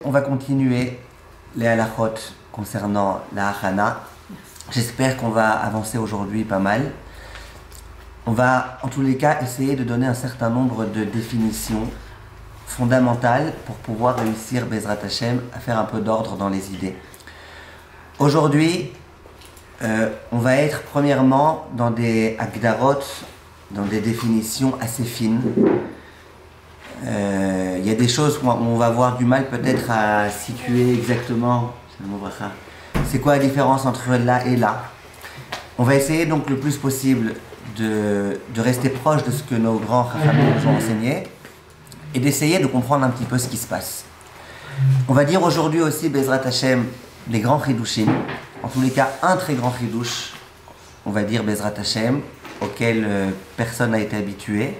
On va continuer les halachot concernant la hachana. J'espère qu'on va avancer aujourd'hui pas mal. On va en tous les cas essayer de donner un certain nombre de définitions fondamentales pour pouvoir réussir Bezrat Hashem à faire un peu d'ordre dans les idées. Aujourd'hui, on va être premièrement dans des agdarot, dans des définitions assez fines. Il y a des choses où on va avoir du mal peut-être à situer exactement c'est quoi la différence entre là et là. On va essayer donc le plus possible de rester proche de ce que nos grands chachamim nous ont enseigné et d'essayer de comprendre un petit peu ce qui se passe. On va dire aujourd'hui aussi Bezrat Hashem les grands chidushim, en tous les cas un très grand chidush, on va dire Bezrat Hashem, auquel personne n'a été habitué.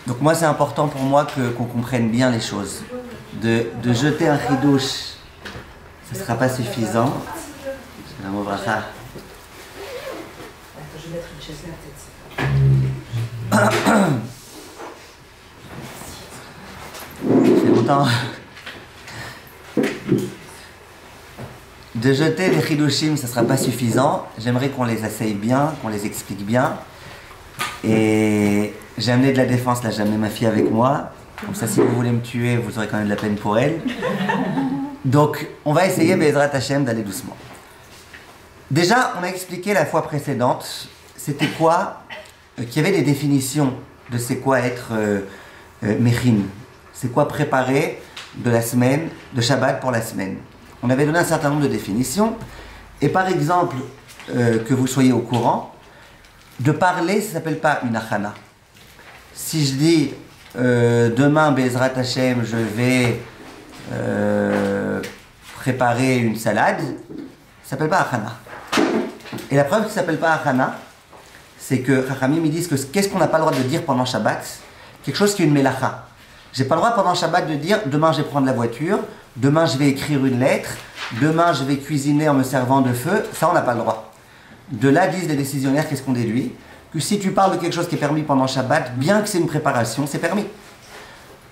Donc moi c'est important pour moi qu'on comprenne bien les choses. De jeter un chidouche, ce ne sera pas suffisant. C'est longtemps. De jeter des chidushim, ce ne sera pas suffisant. J'aimerais qu'on les essaye bien, qu'on les explique bien. Et j'ai amené de la défense, là j'ai amené ma fille avec moi. Comme ça, si vous voulez me tuer, vous aurez quand même de la peine pour elle. Donc, on va essayer, Bezrat Hashem, d'aller doucement. Déjà, on a expliqué la fois précédente, c'était quoi qu'il y avait des définitions de c'est quoi être mechin. C'est quoi préparer de la semaine, de Shabbat pour la semaine. On avait donné un certain nombre de définitions. Et par exemple, que vous soyez au courant, de parler, ça ne s'appelle pas une achana. Si je dis demain, Bezrat Hashem, je vais préparer une salade, ça ne s'appelle pas achana. Et la preuve que ça ne s'appelle pas achana, c'est que Chachamim ils disent que qu'est-ce qu'on n'a pas le droit de dire pendant Shabbat? Quelque chose qui est une melacha. J'ai pas le droit pendant Shabbat de dire demain je vais prendre la voiture, demain je vais écrire une lettre, demain je vais cuisiner en me servant de feu. Ça on n'a pas le droit. De là disent les décisionnaires, qu'est-ce qu'on déduit? Que si tu parles de quelque chose qui est permis pendant Shabbat, bien que c'est une préparation, c'est permis.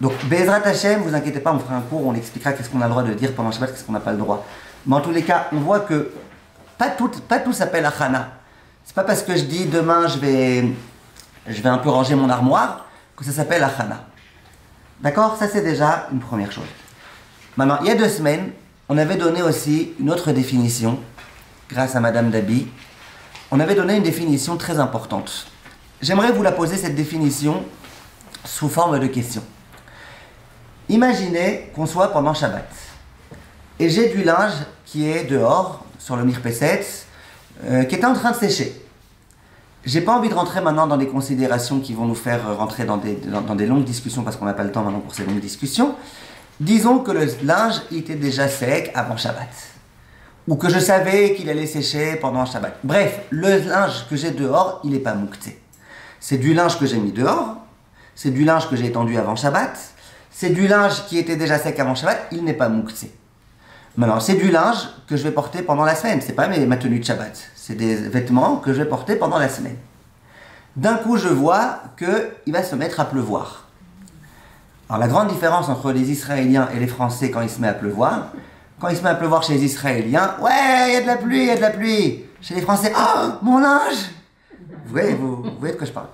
Donc Bezrat Hashem, vous inquiétez pas, on fera un cours où on expliquera qu'est-ce qu'on a le droit de dire pendant Shabbat, qu'est-ce qu'on n'a pas le droit. Mais en tous les cas, on voit que pas tout s'appelle achana. C'est pas parce que je dis demain je vais un peu ranger mon armoire que ça s'appelle achana. D'accord? Ça c'est déjà une première chose. Maintenant, il y a 2 semaines, on avait donné aussi une autre définition, grâce à Madame Dabi. On avait donné une définition très importante. J'aimerais vous la poser, cette définition, sous forme de question. Imaginez qu'on soit pendant Shabbat. Et j'ai du linge qui est dehors, sur le mirpesset, qui est en train de sécher. J'ai pas envie de rentrer maintenant dans des considérations qui vont nous faire rentrer dans des longues discussions, parce qu'on n'a pas le temps maintenant pour ces longues discussions. Disons que le linge était déjà sec avant Shabbat. Ou que je savais qu'il allait sécher pendant Shabbat. Bref, le linge que j'ai dehors, il n'est pas mouktsé. C'est du linge que j'ai mis dehors, c'est du linge que j'ai étendu avant Shabbat, c'est du linge qui était déjà sec avant Shabbat, il n'est pas mouktsé. Maintenant, c'est du linge que je vais porter pendant la semaine, c'est pas ma tenue de Shabbat, c'est des vêtements que je vais porter pendant la semaine. D'un coup, je vois qu'il va se mettre à pleuvoir. Alors, la grande différence entre les Israéliens et les Français quand il se met à pleuvoir, quand il se met à pleuvoir chez les Israéliens, ouais, il y a de la pluie, il y a de la pluie. Chez les Français, oh, mon linge! Vous voyez de quoi je parle.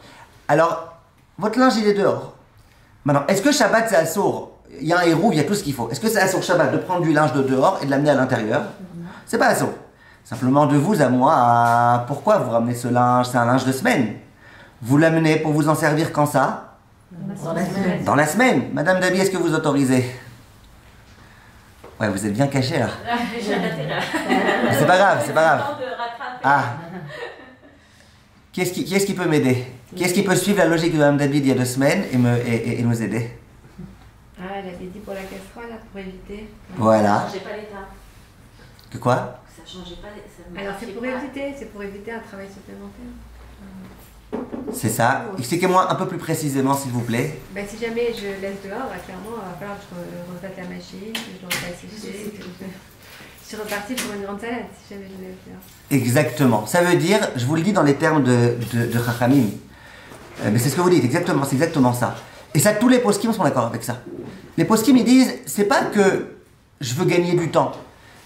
Alors, votre linge, il est dehors. Maintenant, est-ce que Shabbat, c'est assour? Il y a un héros, il y a tout ce qu'il faut. Est-ce que c'est assour Shabbat de prendre du linge de dehors et de l'amener à l'intérieur? C'est pas assour. Simplement de vous à moi, pourquoi vous ramenez ce linge? C'est un linge de semaine. Vous l'amenez pour vous en servir quand ça? Dans la semaine. Madame Dabi, est-ce que vous autorisez? Ouais, vous êtes bien caché là. C'est pas grave, c'est pas grave. Ah. Qui est-ce qui peut m'aider? Qui est-ce qui peut suivre la logique de Mme David il y a 2 semaines et nous aider? Ah, elle avait dit pour la casserole, là, pour éviter. Voilà. Ça changeait pas l'état. Que quoi? Ça changeait pas l'état. Alors c'est pour éviter un travail supplémentaire. C'est ça. Expliquez-moi un peu plus précisément, s'il vous plaît. Ben, si jamais je laisse dehors, clairement, il va falloir que je refasse la machine, que je dois pas sécher, que je suis repartie pour une grande salade, si jamais je laisse dehors. Exactement. Ça veut dire, je vous le dis dans les termes de Chachamim, Mais c'est ce que vous dites, exactement, c'est exactement ça. Et ça, tous les poskim sont d'accord avec ça. Les poskim, ils disent, c'est pas que je veux gagner du temps.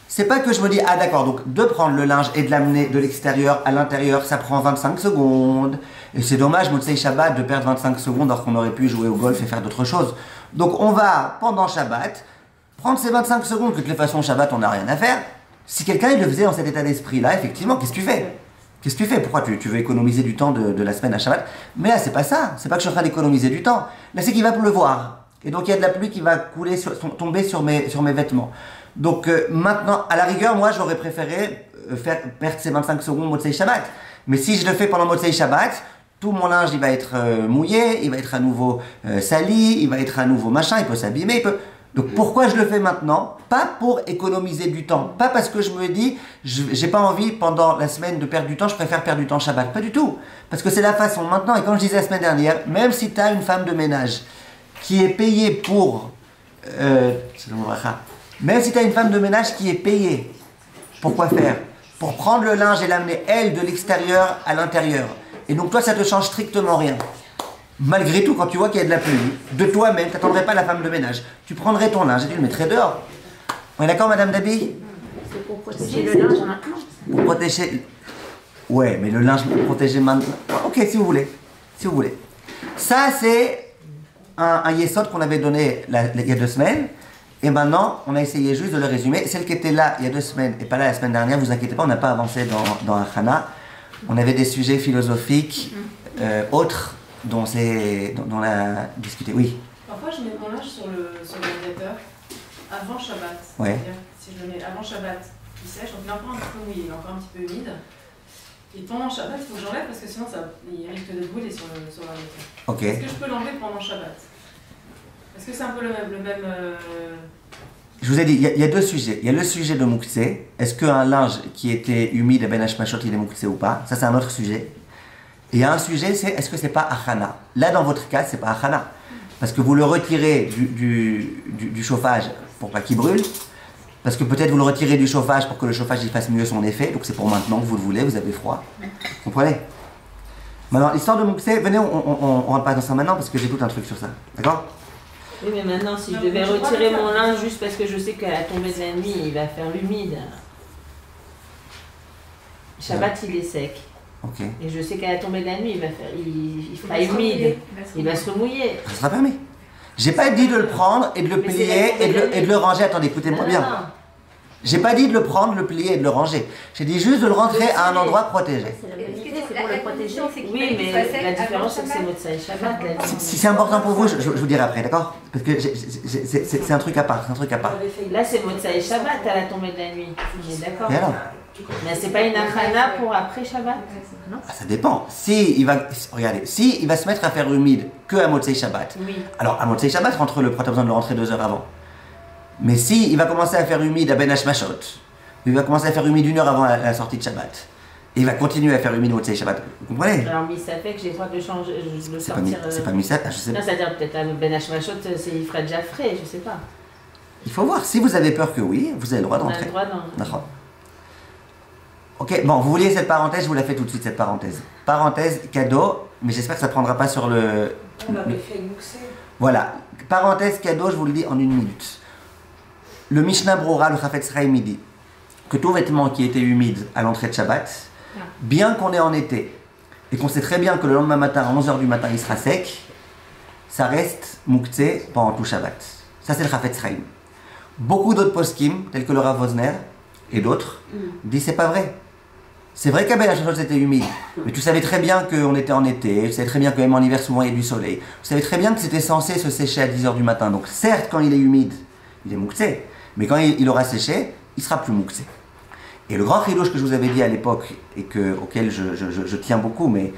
C'est pas que je me dis, ah d'accord, donc de prendre le linge et de l'amener de l'extérieur à l'intérieur, ça prend 25 secondes. Et c'est dommage, Motsei Shabbat, de perdre 25 secondes alors qu'on aurait pu jouer au golf et faire d'autres choses. Donc on va, pendant Shabbat, prendre ces 25 secondes, que de toute façon, Shabbat, on n'a rien à faire. Si quelqu'un il le faisait dans cet état d'esprit-là, effectivement, qu'est-ce que tu fais? Qu'est-ce que tu fais? Pourquoi tu veux économiser du temps de la semaine à Shabbat? Mais là, c'est pas ça. C'est pas que je suis en train d'économiser du temps. Là, c'est qu'il va pleuvoir. Et donc, il y a de la pluie qui va couler tomber sur mes vêtements. Donc, maintenant, à la rigueur, moi, j'aurais préféré perdre ces 25 secondes Motsei Shabbat. Mais si je le fais pendant Motsei Shabbat, tout mon linge, il va être mouillé, il va être à nouveau sali, il va être à nouveau machin, il peut s'abîmer, il peut... Donc pourquoi je le fais maintenant? Pas pour économiser du temps, pas parce que je me dis, j'ai pas envie pendant la semaine de perdre du temps, je préfère perdre du temps Shabbat, pas du tout. Parce que c'est la façon maintenant, et comme je disais la semaine dernière, même si tu as une femme de ménage qui est payée pour... même si tu as une femme de ménage qui est payée, pour quoi faire? Pour prendre le linge et l'amener, elle, de l'extérieur à l'intérieur. Et donc toi, ça te change strictement rien. Malgré tout, quand tu vois qu'il y a de la pluie, de toi-même, tu n'attendrais pas la femme de ménage. Tu prendrais ton linge et tu le mettrais dehors. On est d'accord, Madame Dabi? C'est pour protéger le linge maintenant. Pour protéger... Ouais, mais le linge pour protéger maintenant... Ok, si vous voulez. Si vous voulez. Ça, c'est un yesod qu'on avait donné il y a 2 semaines. Et maintenant, on a essayé juste de le résumer. Celle qui était là il y a 2 semaines et pas là la semaine dernière, vous inquiétez pas, on n'a pas avancé dans un Hana. On avait des sujets philosophiques autres dont on a discuté. Oui. Parfois, je mets mon linge sur le radiateur avant Shabbat. Ouais. C'est-à-dire, si je le mets avant Shabbat, il sèche, donc il est encore un petit peu mouillé, il est encore un petit peu humide. Et pendant Shabbat, il faut que j'enlève parce que sinon, il risque de brûler sur le radiateur. Ok. Est-ce que je peux l'enlever pendant Shabbat? Est-ce que c'est un peu le même Je vous ai dit, il y a 2 sujets. Il y a le sujet de Moukse. Est-ce qu'un linge qui était humide à Ben Hashmashot, il est Moukse ou pas? Ça, c'est un autre sujet. Et il y a un sujet, c'est est-ce que c'est pas Achana? Là, dans votre cas, c'est pas Achana. Parce que vous le retirez du chauffage pour pas qu'il brûle. Parce que peut-être vous le retirez du chauffage pour que le chauffage il fasse mieux son effet. Donc c'est pour maintenant que vous le voulez, vous avez froid. Vous comprenez? Maintenant, l'histoire de Moukse, venez, on rentre pas dans ça maintenant parce que j'ai tout un truc sur ça. D'accord? Oui, mais maintenant, si je devais retirer mon linge juste parce que je sais qu'à la tombée de la nuit, il va faire l'humide. Shabbat, il est sec. Ok. Et je sais qu'à la tombée de la nuit, il fera humide. Il va se remouiller. Ça sera permis. J'ai pas dit de le prendre et de le plier et de le ranger. Attendez, écoutez-moi bien. J'ai pas dit de le prendre, le plier et de le ranger. J'ai dit juste de le rentrer à un endroit protégé. C'est pour le protéger. Oui, mais la différence, c'est que c'est Motsei Shabbat. Si c'est important pour vous, je vous dirai après, d'accord? Parce que c'est un truc à part, c'est un truc à part. Là, c'est Motsei Shabbat à la tombée de la nuit. On est d'accord? Et alors? Mais c'est pas une achana pour après Shabbat? Non. Ça dépend. Regardez, si il va se mettre à faire humide que à Motsei Shabbat. Oui. Alors à Motsei Shabbat, t'as besoin de le rentrer 2 heures avant. Mais si il va commencer à faire humide à Ben Hashmashot, il va commencer à faire humide 1 heure avant la sortie de Shabbat. Et il va continuer à faire humide Motsei Shabbat. Vous comprenez? Alors, ça fait que j'ai le droit de le changer, de le C'est sortir. pas mis ça, je sais pas. Non, c'est-à-dire peut-être à Ben Hashmashot, il ferait déjà frais, je sais pas. Il faut voir. Si vous avez peur que oui, vous avez le droit On a d'entrer. le droit d'en... D'accord. Ok, bon, vous vouliez cette parenthèse, je vous la fais tout de suite, cette parenthèse. Parenthèse, cadeau, mais j'espère que ça ne prendra pas sur le... On l'avait fait Moukse. Voilà. Parenthèse, cadeau, je vous le dis en 1 minute. Le Mishnah Brura, le Chafetz Chaim, il dit que tout vêtement qui était humide à l'entrée de Shabbat, bien qu'on est en été, et qu'on sait très bien que le lendemain matin, à 11h du matin, il sera sec, ça reste Moukse pendant tout Shabbat. Ça, c'est le Chafetz Chaim. Beaucoup d'autres poskim, tels que le Rav Wosner et d'autres, disent c'est pas vrai. C'est vrai qu'à Ben Hashmashot c'était humide, mais tu savais très bien qu'on était en été, tu savais très bien que même en hiver souvent il y a du soleil. Tu savais très bien que c'était censé se sécher à 10h du matin. Donc certes, quand il est humide, il est Moukse, mais quand il aura séché, il sera plus Moukse. Et le grand chidouche que je vous avais dit à l'époque, et auquel je tiens beaucoup, mais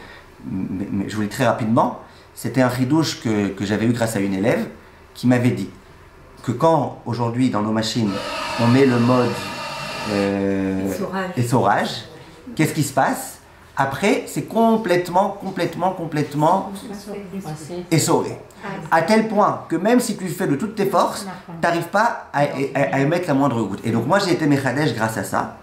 je vous le dis très rapidement, c'était un chidouche que j'avais eu grâce à une élève qui m'avait dit que quand aujourd'hui dans nos machines on met le mode essorage, qu'est-ce qui se passe? Après, c'est complètement essoré. À tel point que même si tu fais de toutes tes forces, tu n'arrives pas à émettre la moindre goutte. Et donc moi j'ai été Mechadej grâce à ça.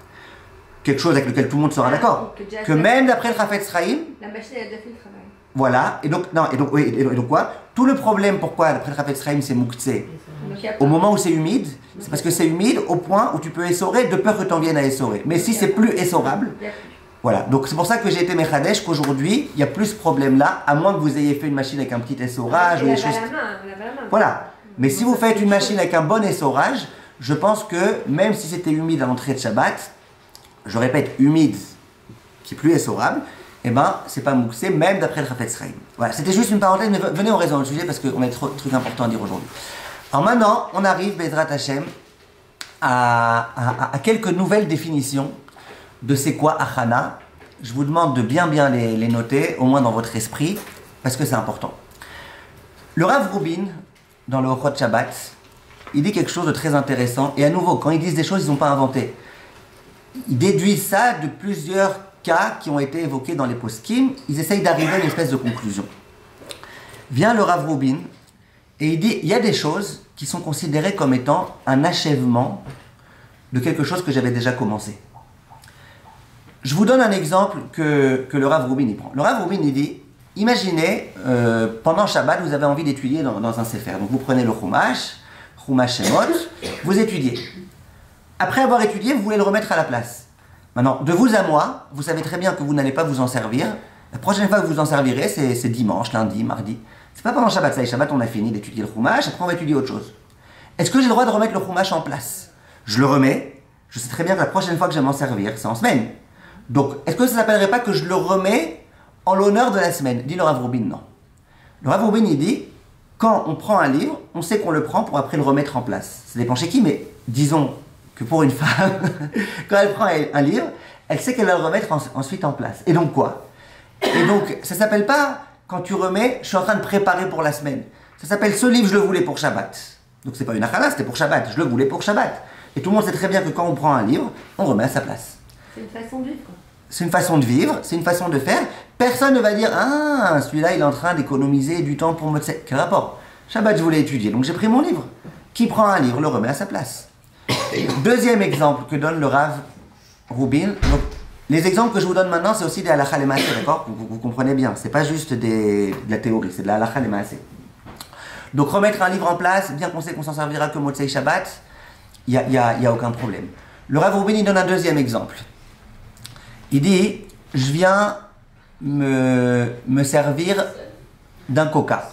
Quelque chose avec lequel tout le monde sera d'accord. Que même d'après le Chafetz Chaim, la machine elle a déjà fait le travail. Voilà, et donc, non, et donc quoi? Tout le problème, pourquoi après le Chafetz Chaim c'est Mouktsé, au moment où c'est humide, c'est parce que c'est humide au point où tu peux essorer de peur que tu en viennes à essorer. Mais si c'est plus essorable, voilà. Donc c'est pour ça que j'ai été Mechadesh qu'aujourd'hui, il n'y a plus ce problème-là, à moins que vous ayez fait une machine avec un petit essorage ou des choses. Voilà. Mais si vous faites une machine avec un bon essorage, je pense que même si c'était humide à l'entrée de Shabbat, je répète, humide, qui est plus essorable, eh ben, c'est pas mouxé, même d'après le Chafetz Chaim. Voilà, c'était juste une parenthèse, mais venez, on reste dans le sujet parce qu'on a trop de trucs importants à dire aujourd'hui. Alors maintenant, on arrive, Bezrat Hashem, à quelques nouvelles définitions de c'est quoi Achana. Je vous demande de bien les noter, au moins dans votre esprit, parce que c'est important. Le Rav Rubin, dans le Ochot Shabbat, il dit quelque chose de très intéressant, et à nouveau, quand ils disent des choses, ils n'ont pas inventé. Ils déduisent ça de plusieurs cas qui ont été évoqués dans les poskim, ils essayent d'arriver à une espèce de conclusion. Vient le Rav Rubin et il dit, il y a des choses qui sont considérées comme étant un achèvement de quelque chose que j'avais déjà commencé. Je vous donne un exemple que le Rav Rubin y prend. Le Rav Rubin il dit, imaginez, pendant Shabbat, vous avez envie d'étudier dans un sefer. Donc vous prenez le Chumash Shemot, vous étudiez. Après avoir étudié, vous voulez le remettre à la place. Maintenant, de vous à moi, vous savez très bien que vous n'allez pas vous en servir. La prochaine fois que vous en servirez, c'est dimanche, lundi, mardi. C'est pas pendant Shabbat. Ça y est, Shabbat, on a fini d'étudier le Chumash, après on va étudier autre chose. Est-ce que j'ai le droit de remettre le Chumash en place? Je le remets. Je sais très bien que la prochaine fois que je vais m'en servir, c'est en semaine. Donc, est-ce que ça ne s'appellerait pas que je le remets en l'honneur de la semaine? Dit le Rav Rubin, non. Le Rav Rubin, il dit, quand on prend un livre, on sait qu'on le prend pour après le remettre en place. Ça dépend chez qui, mais disons que pour une femme, quand elle prend un livre, elle sait qu'elle va le remettre ensuite en place. Et donc quoi? Et donc, ça s'appelle pas, quand tu remets, je suis en train de préparer pour la semaine. Ça s'appelle, ce livre, je le voulais pour Shabbat. Donc c'est pas une achana, c'était pour Shabbat. Je le voulais pour Shabbat. Et tout le monde sait très bien que quand on prend un livre, on remet à sa place. C'est une façon de vivre, quoi. C'est une façon de vivre, c'est une façon de faire. Personne ne va dire, ah, celui-là, il est en train d'économiser du temps pour me... Quel rapport? Shabbat, je voulais étudier, donc j'ai pris mon livre. Qui prend un livre, le remet à sa place. Deuxième exemple que donne le Rav Rubin. Donc, les exemples que je vous donne maintenant, c'est aussi des halakha lemaasé, d'accord? Vous comprenez bien, c'est pas juste de la théorie, c'est de la halakha lemaasé. Donc remettre un livre en place, bien qu'on sait qu'on s'en servira que Motzei Shabbat, il y a aucun problème. Le Rav Rubin, il donne un deuxième exemple. Il dit, je viens me servir d'un coca.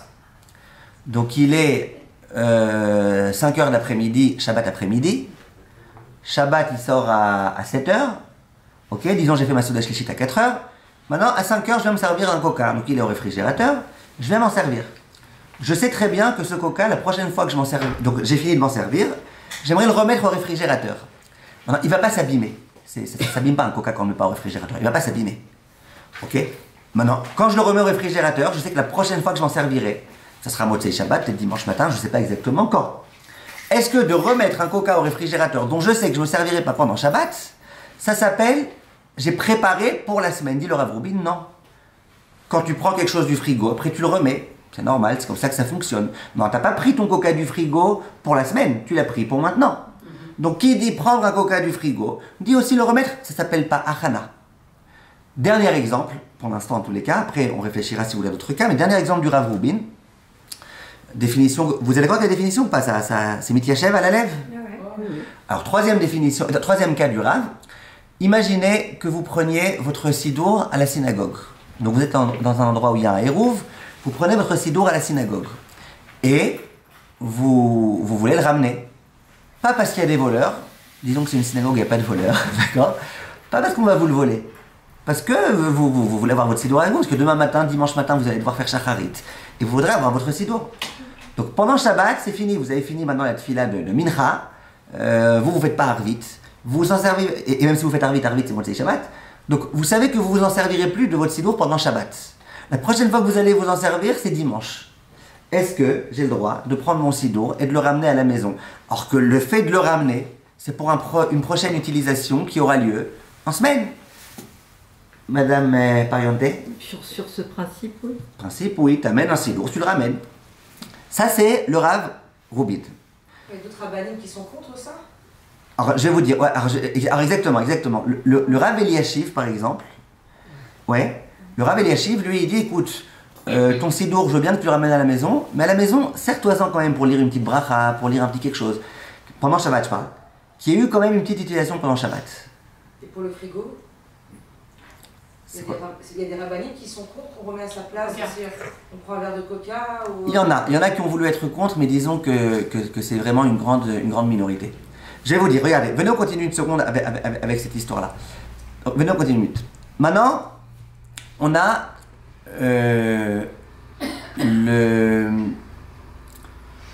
Donc il est 5 heures d'après-midi, Shabbat après-midi. Shabbat, il sort à 7 heures. Ok, disons j'ai fait ma Souda Shlishit à 4 heures. Maintenant, à 5 heures, je vais me servir un coca. Donc il est au réfrigérateur. Je vais m'en servir. Je sais très bien que ce coca, la prochaine fois que je m'en sers, donc j'ai fini de m'en servir, j'aimerais le remettre au réfrigérateur. Maintenant, il ne va pas s'abîmer. Ça ne s'abîme pas un coca quand on ne met pas au réfrigérateur. Il ne va pas s'abîmer. Ok. Maintenant, quand je le remets au réfrigérateur, je sais que la prochaine fois que je m'en servirai, ça sera Motzei Shabbat, peut-être dimanche matin, je ne sais pas exactement quand. Est-ce que de remettre un coca au réfrigérateur, dont je sais que je ne me servirai pas pendant Shabbat, ça s'appelle j'ai préparé pour la semaine? Dit le Rav Rubin, non. Quand tu prends quelque chose du frigo, après tu le remets. C'est normal, c'est comme ça que ça fonctionne. Non, tu n'as pas pris ton coca du frigo pour la semaine, tu l'as pris pour maintenant. Donc qui dit prendre un coca du frigo, dit aussi le remettre, ça ne s'appelle pas achana. Dernier exemple, pour l'instant en tous les cas, après on réfléchira si vous voulez à d'autres cas, mais dernier exemple du Rav Rubin. Définition, vous allez voir la définition ou pas? Ça, c'est Mityachev à la lèvre? Ouais. Alors troisième cas du Rav, imaginez que vous preniez votre sidour à la synagogue. Donc vous êtes dans un endroit où il y a un hérouv, vous prenez votre sidour à la synagogue et vous voulez le ramener. Pas parce qu'il y a des voleurs, disons que c'est une synagogue, il n'y a pas de voleurs, d'accord? Pas parce qu'on va vous le voler. Parce que vous voulez avoir votre sidour avec vous, parce que demain matin, dimanche matin, vous allez devoir faire shacharit. Et vous voudrez avoir votre sidour. Donc pendant Shabbat, c'est fini, vous avez fini maintenant la tfila de Mincha, vous ne faites pas Arvit, vous vous en servez, et même si vous faites Arvit c'est Motzei Shabbat, donc vous savez que vous vous en servirez plus de votre sidour pendant Shabbat. La prochaine fois que vous allez vous en servir, c'est dimanche. Est-ce que j'ai le droit de prendre mon sidour et de le ramener à la maison? Alors que le fait de le ramener, c'est pour une prochaine utilisation qui aura lieu en semaine. Madame Pariente? Sur ce principe, oui. Principe, oui, tu amènes un sidour, tu le ramènes. Ça, c'est le Rav Rubin. Il y a d'autres rabbanim qui sont contre ça? Alors, je vais vous dire, ouais, alors exactement. Le Rav Eliashiv, par exemple, ouais, le Rav Eliashiv, lui, il dit, écoute, ton sidour, je veux bien que tu le ramènes à la maison, mais à la maison, sers-toi-en quand même pour lire une petite bracha, pour lire un petit quelque chose. Pendant Shabbat, je parle. Qui a eu quand même une petite utilisation pendant Shabbat. Et pour le frigo, il y a des rabbinimes qui sont contre, on remet à sa place, on prend un verre de coca ou... Il y en a qui ont voulu être contre, mais disons que c'est vraiment une grande minorité. Je vais vous dire, regardez, venez on continue une seconde avec cette histoire-là. Venez on continue une minute. Maintenant, on a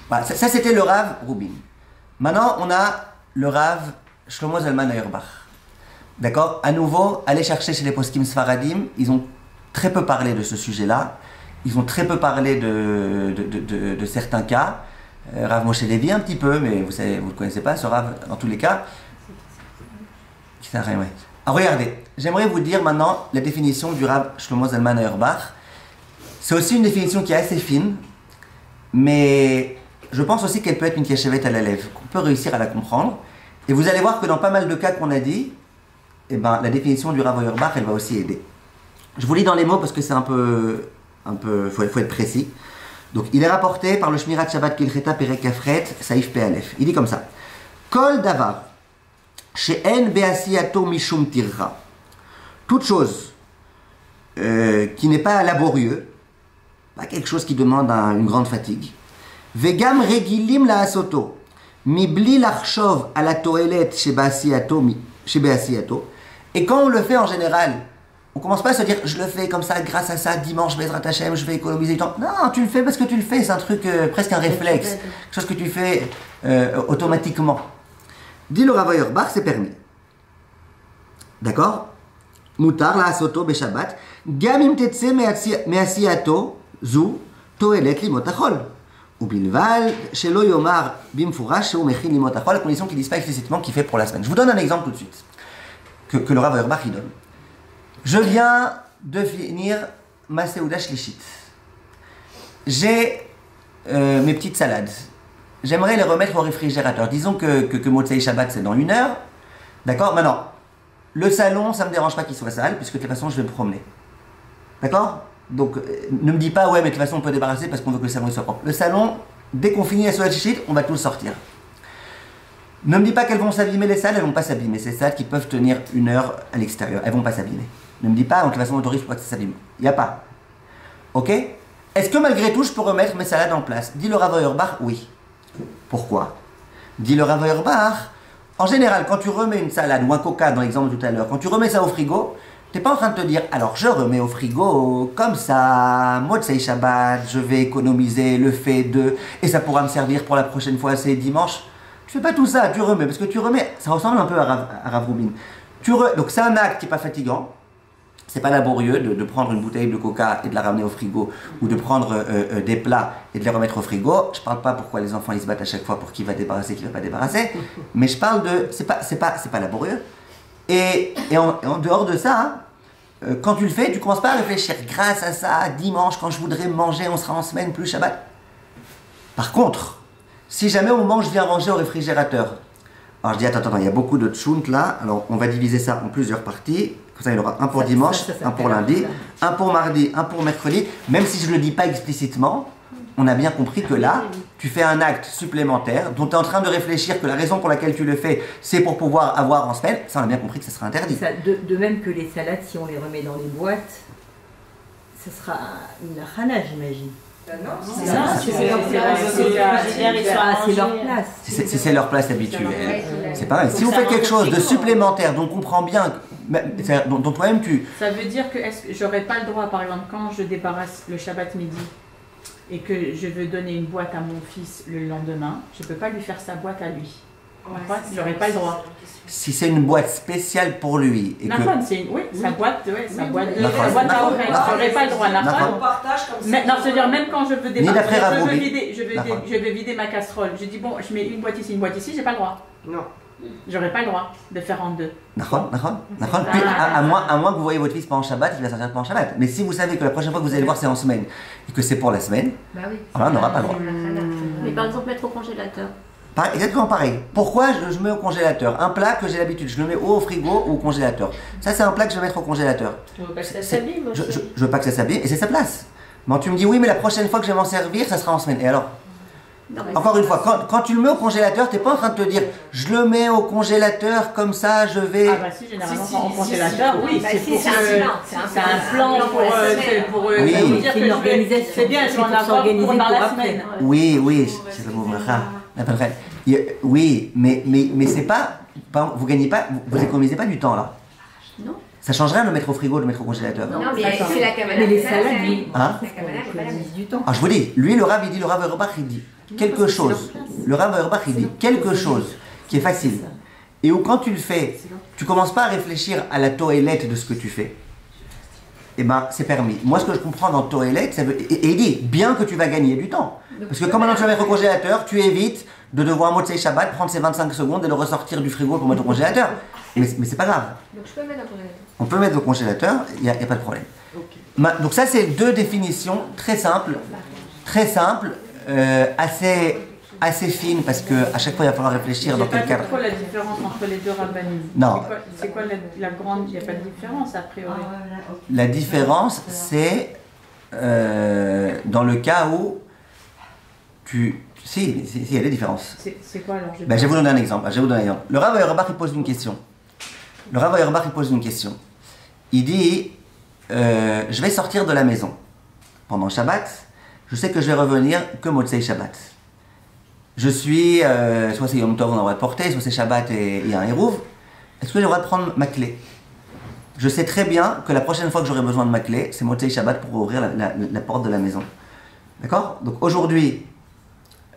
voilà, ça c'était le Rav Rubin. Maintenant, on a le Rav Shlomo Zalman Auerbach. D'accord? À nouveau, allez chercher chez les poskim Sfaradim, ils ont très peu parlé de ce sujet-là. Ils ont très peu parlé de certains cas. Rav Moshe Levi un petit peu, mais vous ne le connaissez pas, ce Rav, dans tous les cas. Alors regardez, j'aimerais vous dire maintenant la définition du Rav Shlomo Zalman Auerbach. C'est aussi une définition qui est assez fine, mais je pense aussi qu'elle peut être une keshevet à la lèvre, qu'on peut réussir à la comprendre. Et vous allez voir que dans pas mal de cas qu'on a dit, eh ben, la définition du Rav Auerbach, elle va aussi aider. Je vous lis dans les mots parce que c'est faut être précis. Donc, il est rapporté par le Shmirat Shabbat Kilcheta Perek Kafret, Saïf Pe'alef. Il dit comme ça. Kol davar, she'en be'asiyato mishum tirra. Toute chose qui n'est pas laborieux, pas quelque chose qui demande une grande fatigue. Vegam regilim la asoto, mibli lachshov à la toelet shebe'asiyato. Et quand on le fait en général, on commence pas à se dire je le fais comme ça, grâce à ça, dimanche, Bezrat Hashem, je vais économiser du temps. Non, tu le fais parce que tu le fais, c'est un truc presque un réflexe, quelque chose que tu fais automatiquement. Dit le Rav Auerbach, c'est permis. D'accord? Mutar la asoto be Shabbat, gam im tetse me'asiyato zu toelet limot achol. Ou bilval shelo yomar bimfurash sheu mechin limot achol, à condition qu'il ne dise pas explicitement qu'il fait pour la semaine. Je vous donne un exemple tout de suite que le Rav Auerbach il donne. Je viens de finir ma Seouda Shlichit. J'ai mes petites salades. J'aimerais les remettre au réfrigérateur. Disons que Motzei Shabbat c'est dans 1 heure. D'accord? Maintenant, le salon, ça ne me dérange pas qu'il soit sale, puisque de toute façon je vais me promener. D'accord? Donc, ne me dis pas, ouais, mais de toute façon on peut débarrasser parce qu'on veut que le salon soit propre. Le salon, dès qu'on finit la Seouda Shlichit, on va tout le sortir. Ne me dis pas qu'elles vont s'abîmer les salades, elles vont pas s'abîmer. Ces salades qui peuvent tenir 1 heure à l'extérieur, elles vont pas s'abîmer. Ne me dis pas, de toute façon, on autorise pour que ça s'abîme. Il n'y a pas. Ok? Est-ce que malgré tout, je peux remettre mes salades en place? Dit le Rav Auerbach, oui. Pourquoi? Dit le Rav Auerbach, en général, quand tu remets une salade ou un coca, dans l'exemple de tout à l'heure, quand tu remets ça au frigo, tu n'es pas en train de te dire, alors je remets au frigo, comme ça, Motzei Shabbat, je vais économiser le fait de, et ça pourra me servir pour la prochaine fois, c'est dimanche. Tu fais pas tout ça, tu remets, parce que tu remets, ça ressemble un peu à Rav Rubin. Donc c'est un acte qui n'est pas fatigant. C'est pas laborieux de prendre une bouteille de coca et de la ramener au frigo, ou de prendre des plats et de les remettre au frigo. Je parle pas pourquoi les enfants ils se battent à chaque fois pour qui va débarrasser, qui va pas débarrasser, mais je parle de c'est pas laborieux. Et en dehors de ça, quand tu le fais, tu commences pas à réfléchir. Grâce à ça, dimanche quand je voudrais manger, on sera en semaine plus Shabbat. Par contre, si jamais au moment où je viens manger au réfrigérateur, alors je dis attends, il y a beaucoup de tchount là, alors on va diviser ça en plusieurs parties. Comme ça, il y en aura un pour dimanche, un pour lundi, un pour mardi, un pour mercredi. Même si je ne le dis pas explicitement, on a bien compris que là, tu fais un acte supplémentaire dont tu es en train de réfléchir que la raison pour laquelle tu le fais, c'est pour pouvoir avoir en semaine. Ça, on a bien compris que ça sera interdit. Ça, de même que les salades, si on les remet dans les boîtes, ce sera une rana, j'imagine. C'est leur place. C'est leur place habituelle. C'est pareil. Si vous faites quelque chose de supplémentaire, dont on comprend bien, dont toi-même tu... Ça veut dire que j'aurais pas le droit, par exemple, quand je débarrasse le Shabbat midi et que je veux donner une boîte à mon fils le lendemain, je peux pas lui faire sa boîte à lui. J'aurais pas le droit. Si c'est une boîte spéciale pour lui et sa boîte à oreille, j'aurais pas le droit. C'est-à-dire même quand je veux débarrasser, je veux vider ma casserole. Je dis bon, je mets une boîte ici, j'ai pas le droit. Non. J'aurais pas le droit de faire en deux. Puis, à moins que vous voyez votre fils pas en Shabbat, il va sortir pas en Shabbat. Mais si vous savez que la prochaine fois que vous allez le voir c'est en semaine et que c'est pour la semaine, alors on n'aura pas le droit. Mais par exemple mettre au congélateur. Exactement pareil. Pourquoi je mets au congélateur un plat que j'ai l'habitude, je le mets ou au frigo ou au congélateur. Ça c'est un plat que je vais mettre au congélateur. Tu veux pas que ça s'abîme aussi. Je veux pas que ça s'abîme et c'est sa place. Bon, tu me dis, oui, mais la prochaine fois que je vais m'en servir, ça sera en semaine. Et alors? Non, Encore une fois, quand tu le mets au congélateur, tu n'es pas en train de te dire, je le mets au congélateur, comme ça, je vais... Ah bah si, généralement, au congélateur, oui, c'est pour... C'est un plan pour oui. dire que c'est bien, je vais en avoir pour dans la semaine. Oui, c'est le mot bracha. Oui, mais c'est pas... Vous gagnez pas, vous économisez pas du temps, là. Non. Ça change rien de le mettre au frigo, de le mettre au congélateur. Non, mais c'est la cabane. Mais les salades, oui. Hein? La cabane, elle est pas la même. Du temps. Ah, je vous dis, lui, le Rav, il dit, le Rav Auerbach, il dit quelque chose. Le Rav Auerbach, il dit quelque chose qui est facile. Et où quand tu le fais, tu commences pas à réfléchir à la toilette de ce que tu fais. Eh ben, c'est permis. Moi, ce que je comprends dans toilette, et il dit, bien que tu vas gagner du temps. Parce que comme maintenant tu vas mettre au congélateur, tu évites de devoir Motzei Shabbat, prendre ces 25 secondes et le ressortir du frigo pour mettre au congélateur. Mais c'est pas grave. Donc je peux mettre au congélateur. On peut mettre au congélateur, il n'y a pas de problème. Okay. Donc ça, c'est deux définitions très simples, assez fines, parce qu'à chaque fois, il va falloir réfléchir dans quel cadre. C'est quoi la différence entre les deux rabbanim? Non. C'est quoi la grande... Il n'y a pas de différence, a priori. La différence, c'est dans le cas où Si, il y a des différences. C'est quoi alors? Je vais vous donner un exemple. Le Rav Auerbach, il pose une question. Il dit, je vais sortir de la maison pendant Shabbat. Je sais que je vais revenir que Motzei Shabbat. Je suis, soit c'est Yom Tov, on a le droit de porter, soit c'est Shabbat et il y a un Hérouv. Est-ce que j'ai le droit de prendre ma clé? Je sais très bien que la prochaine fois que j'aurai besoin de ma clé, c'est Motzei Shabbat pour ouvrir la porte de la maison. D'accord? Donc aujourd'hui,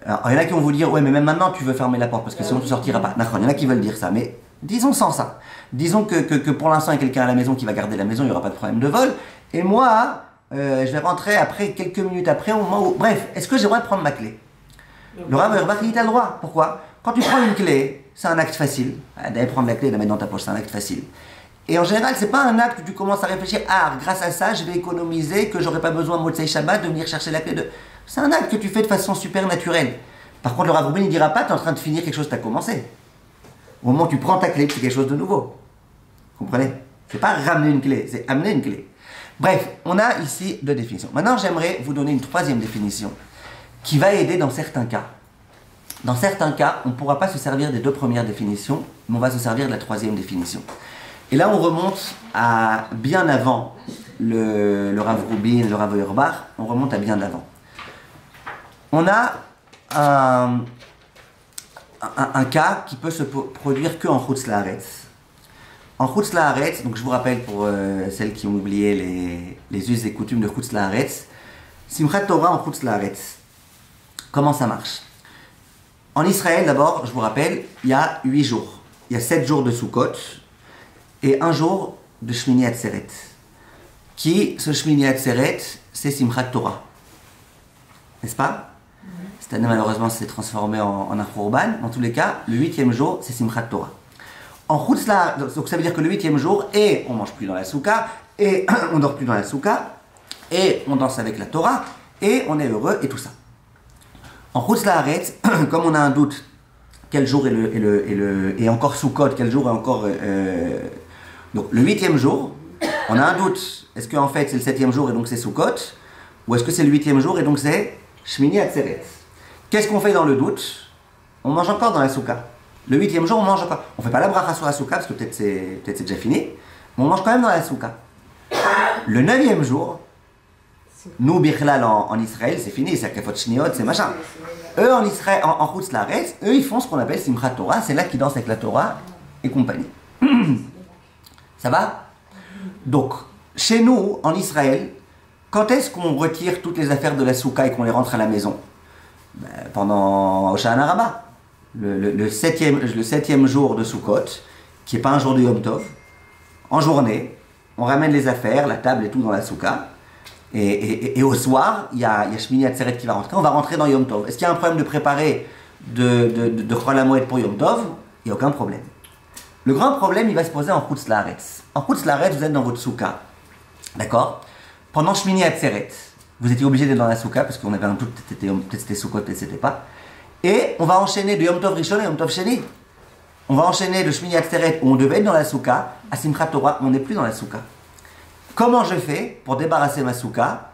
alors, il y en a qui vont vous dire, ouais, mais même maintenant tu veux fermer la porte parce que sinon tu sortiras pas. D'accord, il y en a qui veulent dire ça, mais disons sans ça. Disons que pour l'instant il y a quelqu'un à la maison qui va garder la maison, il n'y aura pas de problème de vol. Et moi, je vais rentrer après, quelques minutes après, au moment où... Bref, est-ce que j'ai le droit de prendre ma clé? Le Rav Auerbach, il dit, t'as le droit. Pourquoi? Quand tu prends une clé, c'est un acte facile. D'aller prendre la clé et la mettre dans ta poche, c'est un acte facile. Et en général, c'est pas un acte où tu commences à réfléchir, ah, grâce à ça, je vais économiser, que j'aurai pas besoin de Motzei Shabbat, de venir chercher la clé de... C'est un acte que tu fais de façon super naturelle. Par contre, le Rav Rubin, il ne dira pas, tu es en train de finir quelque chose que tu as commencé. Au moment où tu prends ta clé, c'est quelque chose de nouveau. Vous comprenez? C'est pas ramener une clé, c'est amener une clé. Bref, on a ici deux définitions. Maintenant, j'aimerais vous donner une troisième définition qui va aider dans certains cas. Dans certains cas, on ne pourra pas se servir des deux premières définitions, mais on va se servir de la troisième définition. Et là, on remonte à bien avant le Rav Rubin, le Rav Auerbach, on remonte à bien avant. On a un cas qui peut se produire qu'en Chutz La'aretz. En Chutz La'aretz, donc je vous rappelle pour celles qui ont oublié les us et coutumes de Chutz La'aretz, Simchat Torah en Chutz La'aretz. Comment ça marche? En Israël, d'abord, je vous rappelle, il y a 8 jours. Il y a 7 jours de Sukkot et 1 jour de Shmini Atzeret. Ce Shmini Atzeret, c'est Simchat Torah. N'est-ce pas? Cette année, malheureusement, c'est transformé en un Khurban. Dans tous les cas, le 8e jour, c'est Simchat Torah. En Chutz La'aretz, donc ça veut dire que le 8e jour, et on mange plus dans la souka, et on dort plus dans la souka, et on danse avec la Torah, et on est heureux, et tout ça. En Chutz La'aretz, comme on a un doute, quel jour est encore Sukkot, quel jour est encore... donc le 8e jour, on a un doute. Est-ce qu'en fait c'est le 7e jour et donc c'est Sukkot, ou est-ce que c'est le 8e jour et donc c'est Shmini Atzeret? Qu'est-ce qu'on fait dans le doute? On mange encore dans la souka. Le 8e jour, on mange encore. On ne fait pas la bracha sur la souka parce que peut-être c'est déjà fini, mais on mange quand même dans la souka. Le 9e jour, nous, Bichlal en Israël, c'est fini, c'est Akafot Shniot, c'est machin. Eux en Israël, en Chutz La'aretz, eux ils font ce qu'on appelle Simchat Torah, c'est là qu'ils dansent avec la Torah et compagnie. Ça va? Donc, chez nous, en Israël, quand est-ce qu'on retire toutes les affaires de la souka et qu'on les rentre à la maison? Pendant Hoshana Rabbah, le 7e jour de Sukkot, qui n'est pas un jour de Yom Tov, en journée, on ramène les affaires, la table et tout dans la souka, et au soir, il y a Shmini Atzeret qui va rentrer, on va rentrer dans Yom Tov. Est-ce qu'il y a un problème de préparer de Chol HaMoed pour Yom Tov? Il n'y a aucun problème. Le grand problème, il va se poser en Chutz La'aretz. En Chutz La'aretz, vous êtes dans votre souka, d'accord? Pendant Shmini Atzeret, vous étiez obligé d'être dans la souka parce qu'on avait un doute, peut-être c'était Sukkot, peut-être c'était pas. Et on va enchaîner de Yom Tov Rishon et Yom Tov Sheni. On va enchaîner de Shmini Atzeret où on devait être dans la souka à Simchat Torah où on n'est plus dans la souka. Comment je fais pour débarrasser ma souka?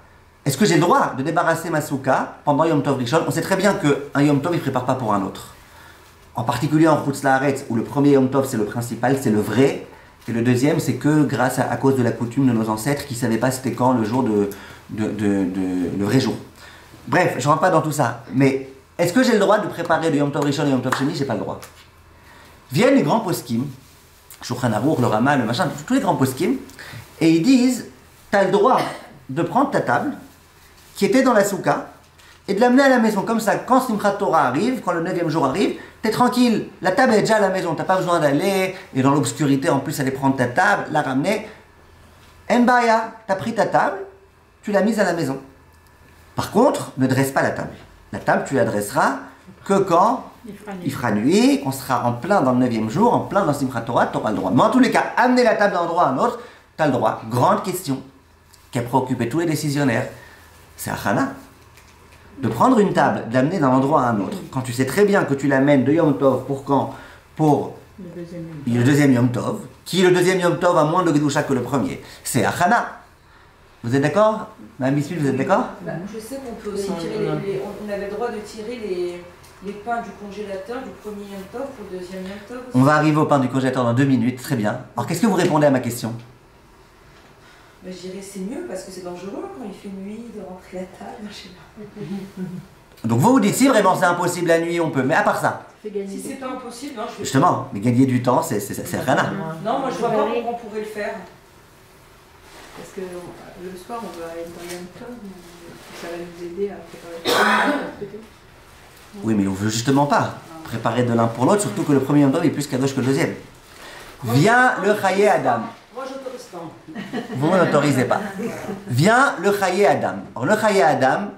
Est-ce que j'ai le droit de débarrasser ma souka pendant Yom Tov Rishon? On sait très bien qu'un Yom Tov, il ne prépare pas pour un autre. En particulier en Chutz La'aretz, où le premier Yom Tov, c'est le principal, c'est le vrai. Et le deuxième, c'est que grâce à cause de la coutume de nos ancêtres qui ne savaient pas c'était quand le jour le vrai jour. Bref, je ne rentre pas dans tout ça. Mais est-ce que j'ai le droit de préparer le Yom Tov Rishon et Yom Tov Sheni? Je n'ai pas le droit. Viennent les grands poskim, Shulchan Aruch, le Rama, le machin, tous les grands poskim, et ils disent, tu as le droit de prendre ta table, qui était dans la souka, et de l'amener à la maison. Comme ça, quand Simchat Torah arrive, quand le 9e jour arrive, t'es tranquille, la table est déjà à la maison, t'as pas besoin d'aller, et dans l'obscurité en plus aller prendre ta table, la ramener. Mbaya, t'as pris ta table, tu l'as mise à la maison. Par contre, ne dresse pas la table. La table, tu la dresseras que quand il fera nuit, qu'on sera en plein dans le 9e jour, en plein dans Simchat Torah, t'auras le droit. Mais en tous les cas, amener la table d'un endroit à un autre, t'as le droit. Grande question qui a préoccupé tous les décisionnaires, c'est Achana. De prendre une table, de l'amener d'un endroit à un autre, quand tu sais très bien que tu l'amènes de Yom Tov pour quand? Pour le deuxième Yom Tov, qui est le deuxième Yom Tov à moins de Gedusha que le premier. C'est Achana. Vous êtes d'accord? Mme Biscuit, vous êtes d'accord? Je sais qu'on peut aussi tirer on avait le droit de tirer les pains du congélateur du premier Yom Tov pour le deuxième Yom Tov aussi. On va arriver au pain du congélateur dans 2 minutes, très bien. Alors qu'est-ce que vous répondez à ma question? Je dirais c'est mieux parce que c'est dangereux quand il fait nuit de rentrer la table. Je sais pas. Donc vous dites si vraiment c'est impossible la nuit, on peut, mais à part ça. Si c'est pas impossible, non, je vais. Justement, mais gagner du temps, c'est rien. Non, moi je vois pas comment on pourrait le faire. Parce que le soir on va aller dans Yom Tov, ça va nous aider à préparer. Oui, mais on veut justement pas préparer de l'un pour l'autre, surtout que le premier Yom Tov est plus kadosh que le deuxième. Vient le Chaye Adam. Moi j'autorise pas. Vous n'autorisez pas. Vient le Chaye Adam. Alors le Chaye Adam,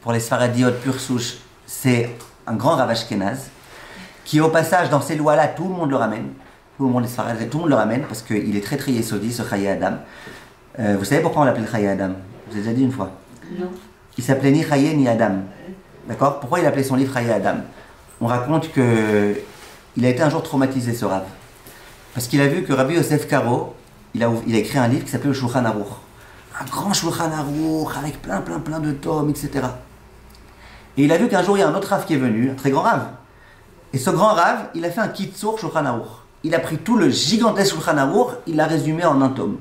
pour les Sfaradiotes pure souche, c'est un grand Rav Ashkenaz, qui au passage dans ces lois-là, tout le monde le ramène. Tout le monde le ramène parce qu'il est très très yesodi, ce Chaye Adam. Vous savez pourquoi on l'appelle Chaye Adam? Je vous ai déjà dit une fois. Non. Il s'appelait ni Chaye ni Adam. D'accord? Pourquoi il appelait son livre Chaye Adam? On raconte que il a été un jour traumatisé, ce Rav. Parce qu'il a vu que Rabbi Yosef Karo, il a écrit un livre qui s'appelait le Shulchan Aruch. Un grand Shulchan Aruch avec plein de tomes, etc. Et il a vu qu'un jour il y a un autre Rav qui est venu, un très grand Rav. Et ce grand Rav, il a fait un Kitzur Shulchan Aruch. Il a pris tout le gigantesque Shulchan Aruch, il l'a résumé en un tome.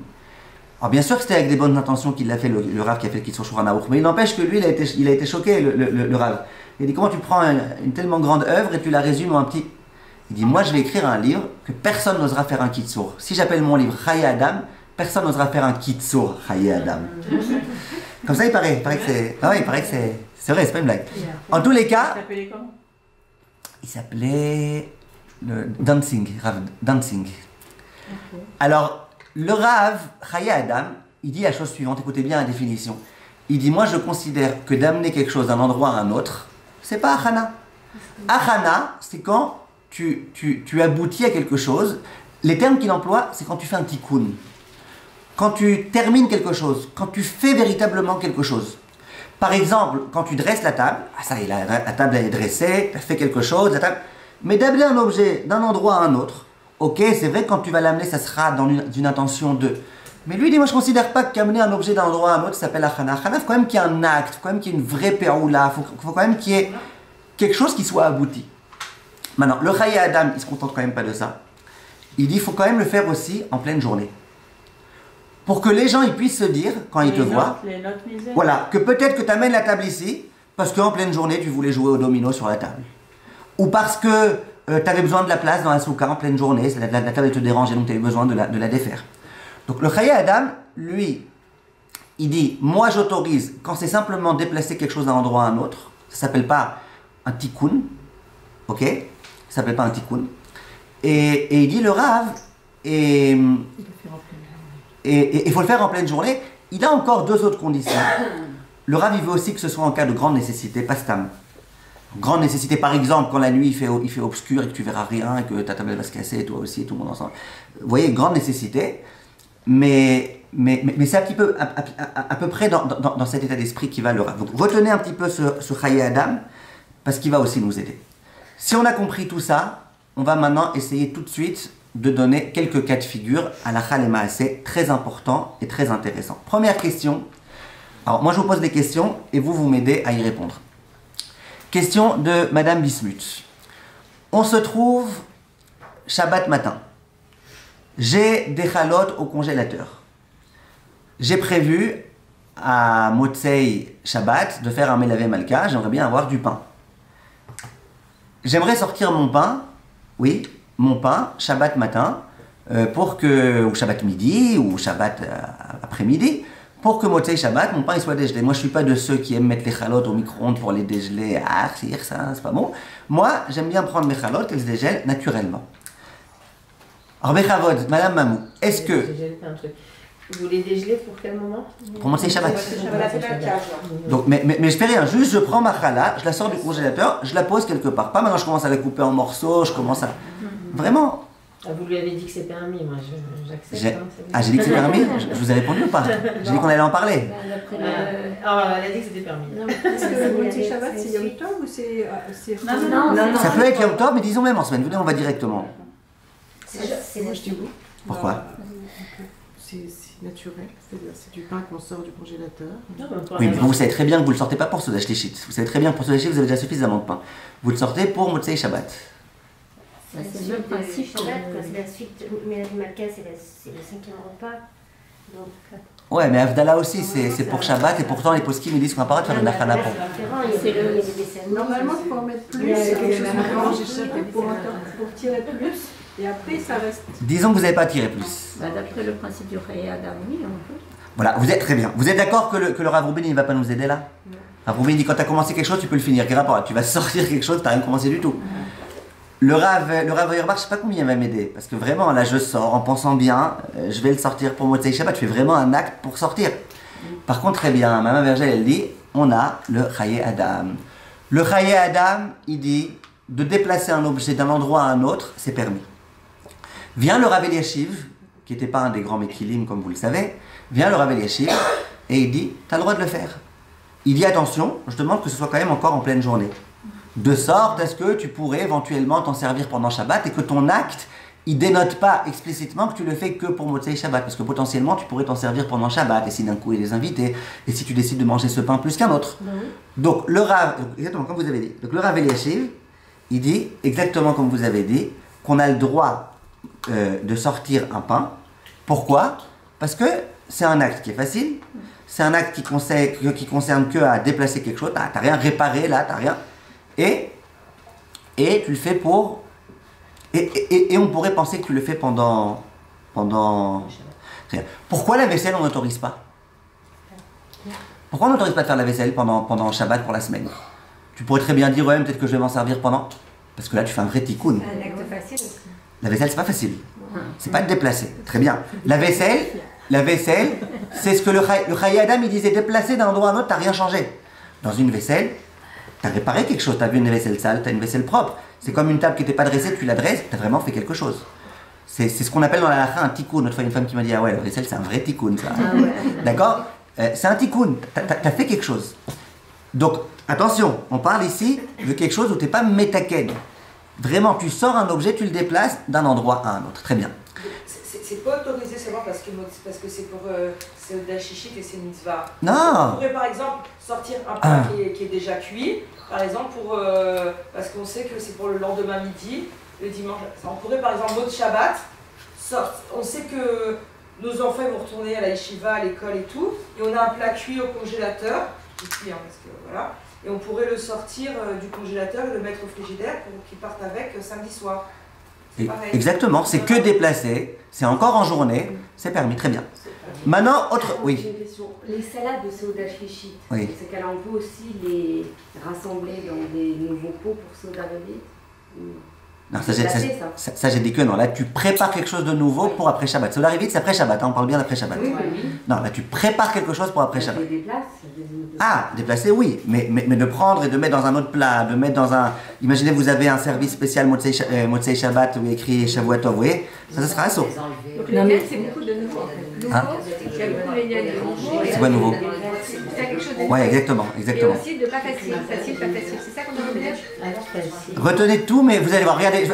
Alors bien sûr que c'était avec des bonnes intentions qu'il l'a fait, le Rav qui a fait le Kitzur Shulchan Aruch, mais il n'empêche que lui, il a été choqué, le Rav. Il a dit comment tu prends une tellement grande œuvre et tu la résumes en un petit... Il dit, moi je vais écrire un livre que personne n'osera faire un Kitzur. Si j'appelle mon livre Chaye Adam, personne n'osera faire un Kitzur Chaye Adam. Comme ça il paraît que c'est... Ah ouais, il paraît que c'est vrai, c'est pas une blague. En tous les cas... Il s'appelait comment? Il s'appelait... le Dancing, Rav Dancing. Okay. Alors, le Rav Chaye Adam, il dit la chose suivante, écoutez bien la définition. Il dit, moi je considère que d'amener quelque chose d'un endroit à un autre, c'est pas Achana. Achana, c'est quand tu aboutis à quelque chose. Les termes qu'il emploie, c'est quand tu fais un tikkun. Quand tu termines quelque chose, quand tu fais véritablement quelque chose. Par exemple, quand tu dresses la table, ça y est, la table elle est dressée, tu as fait quelque chose, la table... mais d'amener un objet d'un endroit à un autre, ok, c'est vrai que quand tu vas l'amener, ça sera dans une intention de... Mais lui, il dit, moi je ne considère pas qu'amener un objet d'un endroit à un autre, ça s'appelle Achana. Achana, il faut quand même qu'il y ait un acte, il faut quand même qu'il y ait une vraie peroula, il faut quand même qu'il y ait quelque chose qui soit abouti. Maintenant, le Chaye Adam, il ne se contente quand même pas de ça. Il dit, il faut quand même le faire aussi en pleine journée. Pour que les gens ils puissent se dire, quand ils te voient, voilà, que peut-être que tu amènes la table ici, parce qu'en pleine journée, tu voulais jouer au domino sur la table. Ou parce que tu avais besoin de la place dans la souka en pleine journée, la table te dérangeait, donc tu avais besoin de la défaire. Donc le Chaye Adam, lui, il dit, moi j'autorise, quand c'est simplement déplacer quelque chose d'un endroit à un autre, ça ne s'appelle pas un tikkun, ok? Ça s'appelle pas un tikkun. Et il dit, le Rav, et il faut le faire en pleine journée. Il a encore 2 autres conditions. Le Rav, il veut aussi que ce soit en cas de grande nécessité, pas stam. Grande nécessité, par exemple, quand la nuit il fait obscur et que tu verras rien, et que ta table va se casser, et toi aussi, et tout le monde ensemble. Vous voyez, grande nécessité, mais c'est un petit peu, à peu près dans cet état d'esprit qui va le Rav. Donc retenez un petit peu ce Chaye Adam, parce qu'il va aussi nous aider. Si on a compris tout ça, on va maintenant essayer tout de suite de donner quelques cas de figure à la Halema assez très important et très intéressant. Première question, Alors, moi, je vous pose des questions et vous m'aidez à y répondre. Question de Madame Bismuth. On se trouve Shabbat matin. J'ai des chalotes au congélateur. J'ai prévu à Motzei Shabbat de faire un Melavé Malka. J'aimerais bien avoir du pain. J'aimerais sortir mon pain, oui, mon pain, Shabbat matin, ou Shabbat midi, ou Shabbat après-midi, pour que Motzei Shabbat, mon pain il soit dégelé. Moi, je ne suis pas de ceux qui aiment mettre les chalotes au micro-ondes pour les dégeler. Ah, ça, c'est pas bon. Moi, j'aime bien prendre mes chalotes et les dégèle naturellement. Alors, Bechavod, Madame Mamou, est-ce que... Vous les dégelez pour quel moment? Pour Motzei Shabbat. Donc, mais je fais rien, juste je prends ma chala, je la sors du congélateur, je la pose quelque part. Pas maintenant je commence à la couper en morceaux, je commence à... Vraiment. Vous lui avez dit que c'est permis, moi j'accepte. J'ai dit que c'est permis? Je vous ai répondu ou pas? J'ai dit qu'on allait en parler. Elle a dit que c'était permis. Est-ce que le Motzei Shabbat c'est Yom Tov ou c'est... Non. Ça peut être Yom Tov, mais disons même en semaine. Venez, on va directement. Moi je dis oui. Pourquoi? C'est naturel, c'est-à-dire c'est du pain qu'on sort du congélateur. Oui, mais vous savez très bien que vous ne le sortez pas pour Sodash Lichit. Vous savez très bien que pour Sodash Lichit, vous avez déjà suffisamment de pain. Vous le sortez pour Motzei Shabbat. C'est le principe Shabbat, c'est la suite. Melavé Malka, c'est le 5e repas. Donc... Ouais, mais Avdallah aussi, c'est pour Shabbat, et pourtant les poskim ils disent qu'on n'a pas le droit de faire une achana pour. Normalement, il faut en mettre plus. Pour tirer plus. Et après, ça reste. Disons que vous n'avez pas tiré plus. D'après le principe du Chaye Adam, oui, on peut. Voilà, vous êtes très bien. Vous êtes d'accord que le Rav Rubin, il ne va pas nous aider là? Rav Rubin dit quand tu as commencé quelque chose, tu peux le finir. Quel rapport? Tu vas sortir quelque chose, tu n'as rien commencé du tout. Le Rav Auerbach, je ne sais pas combien il va m'aider. Parce que vraiment, là, je sors en pensant bien, je vais le sortir pour Motzei Shabbat. Je fais vraiment un acte pour sortir. Par contre, très bien, Maman Vergel, elle dit on a le Chaye Adam. Le Chaye Adam, il dit de déplacer un objet d'un endroit à un autre, c'est permis. Vient le Rav Eliashiv, qui n'était pas un des grands Mekilim, comme vous le savez, vient le Rav Eliashiv et il dit tu as le droit de le faire. Il dit attention, je demande que ce soit quand même encore en pleine journée. De sorte à ce que tu pourrais éventuellement t'en servir pendant Shabbat et que ton acte, il dénote pas explicitement que tu le fais que pour Motzei Shabbat, parce que potentiellement tu pourrais t'en servir pendant Shabbat, et si d'un coup il y a des invités, et si tu décides de manger ce pain plus qu'un autre. Donc le Rav, exactement comme vous avez dit, donc le Rav Eliashiv, il dit exactement comme vous avez dit, qu'on a le droit de sortir un pain. Pourquoi? Parce que c'est un acte qui est facile, c'est un acte qui concerne que à déplacer quelque chose, t'as rien réparé là, t'as rien. Et tu le fais pour... Et on pourrait penser que tu le fais pendant... Pourquoi la vaisselle, on n'autorise pas? Pourquoi on n'autorise pas de faire la vaisselle pendant Shabbat pour la semaine? Tu pourrais très bien dire, ouais, peut-être que je vais m'en servir pendant... Parce que là, tu fais un vrai tikkun. C'est un acte facile aussi. La vaisselle, c'est pas facile. C'est pas de déplacer. Très bien. La vaisselle, c'est ce que le Chaye Adam, il disait, déplacer d'un endroit à un autre, t'as rien changé. Dans une vaisselle, t'as réparé quelque chose, t'as vu une vaisselle sale, t'as une vaisselle propre. C'est comme une table qui n'était pas dressée, tu la dresses, t'as vraiment fait quelque chose. C'est ce qu'on appelle dans la halakha un tikkun. L'autre fois, une femme qui m'a dit, ah ouais, la vaisselle, c'est un vrai tikkun, ça. D'accord? C'est un tikkun, t'as fait quelque chose. Donc, attention, on parle ici de quelque chose où t'es pas métaken. Vraiment, tu sors un objet, tu le déplaces d'un endroit à un autre. Très bien. C'est pas autorisé seulement parce que c'est pour Seudah Shishit et c'est mitzvah. Non. On pourrait par exemple sortir un pain qui est déjà cuit, par exemple parce qu'on sait que c'est pour le lendemain midi, le dimanche. On pourrait par exemple Motzei Shabbat, on sait que nos enfants vont retourner à la yeshiva, à l'école et tout, et on a un plat cuit au congélateur, parce que voilà. Et on pourrait le sortir du congélateur et le mettre au frigidaire pour qu'il parte avec samedi soir. Exactement, c'est que déplacé, c'est encore en journée, c'est permis, très bien. Maintenant, autre... Oui. Les salades de Seudah Shishit, oui. C'est qu'elle on peut aussi les rassembler dans des nouveaux pots pour Seudah Revit? Non, ça j'ai dit que non. Là, tu prépares quelque chose de nouveau pour après Shabbat. Seudah Revit, c'est après Shabbat, hein, on parle bien d'après Shabbat. Oui. Non, là, tu prépares quelque chose pour après Shabbat. Déplacer, déplacer, oui. Mais de prendre et de mettre dans un autre plat, de mettre dans un... Imaginez, vous avez un service spécial Motzei Shabbat où il y a écrit Shavuot Tov, vous voyez? Ça sera assaut. Donc les miels, c'est beaucoup de nouveau. Il y a beaucoup les miels de nouveau. C'est quoi nouveau? C'est quelque chose de nouveau. Oui, exactement. Et aussi de pas facile, pas facile. C'est ça qu'on a envie. Retenez tout, mais vous allez voir, regardez,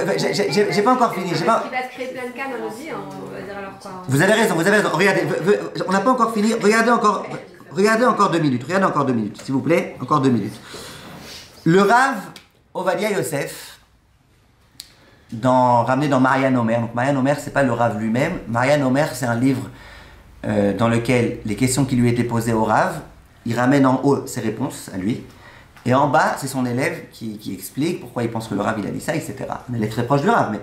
j'ai pas encore fini. Qui va se créer plein de cas dans nos vies, on va dire alors quoi. Vous avez raison, regardez, on n'a pas encore fini, regardez encore. regardez encore 2 minutes, s'il vous plaît, encore 2 minutes. Le Rav Ovadia Yosef, ramené dans Marian Omer, donc Marian Omer, c'est pas le Rav lui-même, Marian Omer, c'est un livre dans lequel les questions qui lui étaient posées au Rav, il ramène en haut ses réponses à lui, et en bas, c'est son élève qui explique pourquoi il pense que le Rav il a dit ça, etc. Un élève très proche du Rav, mais...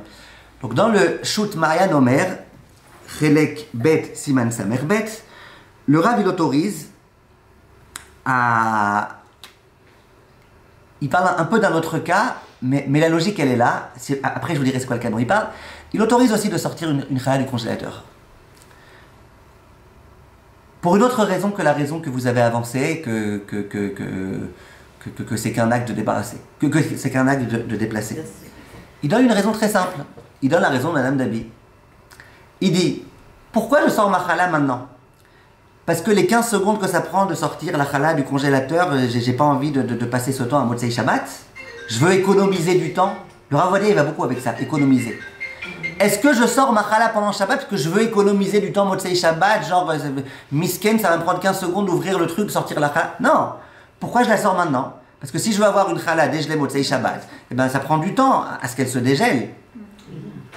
Donc dans le Shoot Marian Omer, Chelek Bet Siman Samer Bet, le Rav il autorise à... Il parle un peu d'un autre cas, mais la logique elle est là. Après je vous dirai c'est quoi le cas dont il parle. Il autorise aussi de sortir une challah du congélateur. Pour une autre raison que la raison que vous avez avancée, que c'est qu'un acte de débarrasser, que c'est qu'un acte de déplacer. Il donne une raison très simple. Il donne la raison de Madame Dabi. Il dit, pourquoi je sors ma challah maintenant? Parce que les 15 secondes que ça prend de sortir la challah du congélateur, j'ai pas envie de passer ce temps à Motzei Shabbat. Je veux économiser du temps. Le Rav Ovadia, il va beaucoup avec ça, économiser. Est-ce que je sors ma challah pendant Shabbat parce que je veux économiser du temps Motzei Shabbat, genre misken, ça va me prendre 15 secondes d'ouvrir le truc, sortir la challah? Non. Pourquoi je la sors maintenant? Parce que si je veux avoir une challah dégelée Motzei Shabbat, eh ben ça prend du temps à ce qu'elle se dégèle.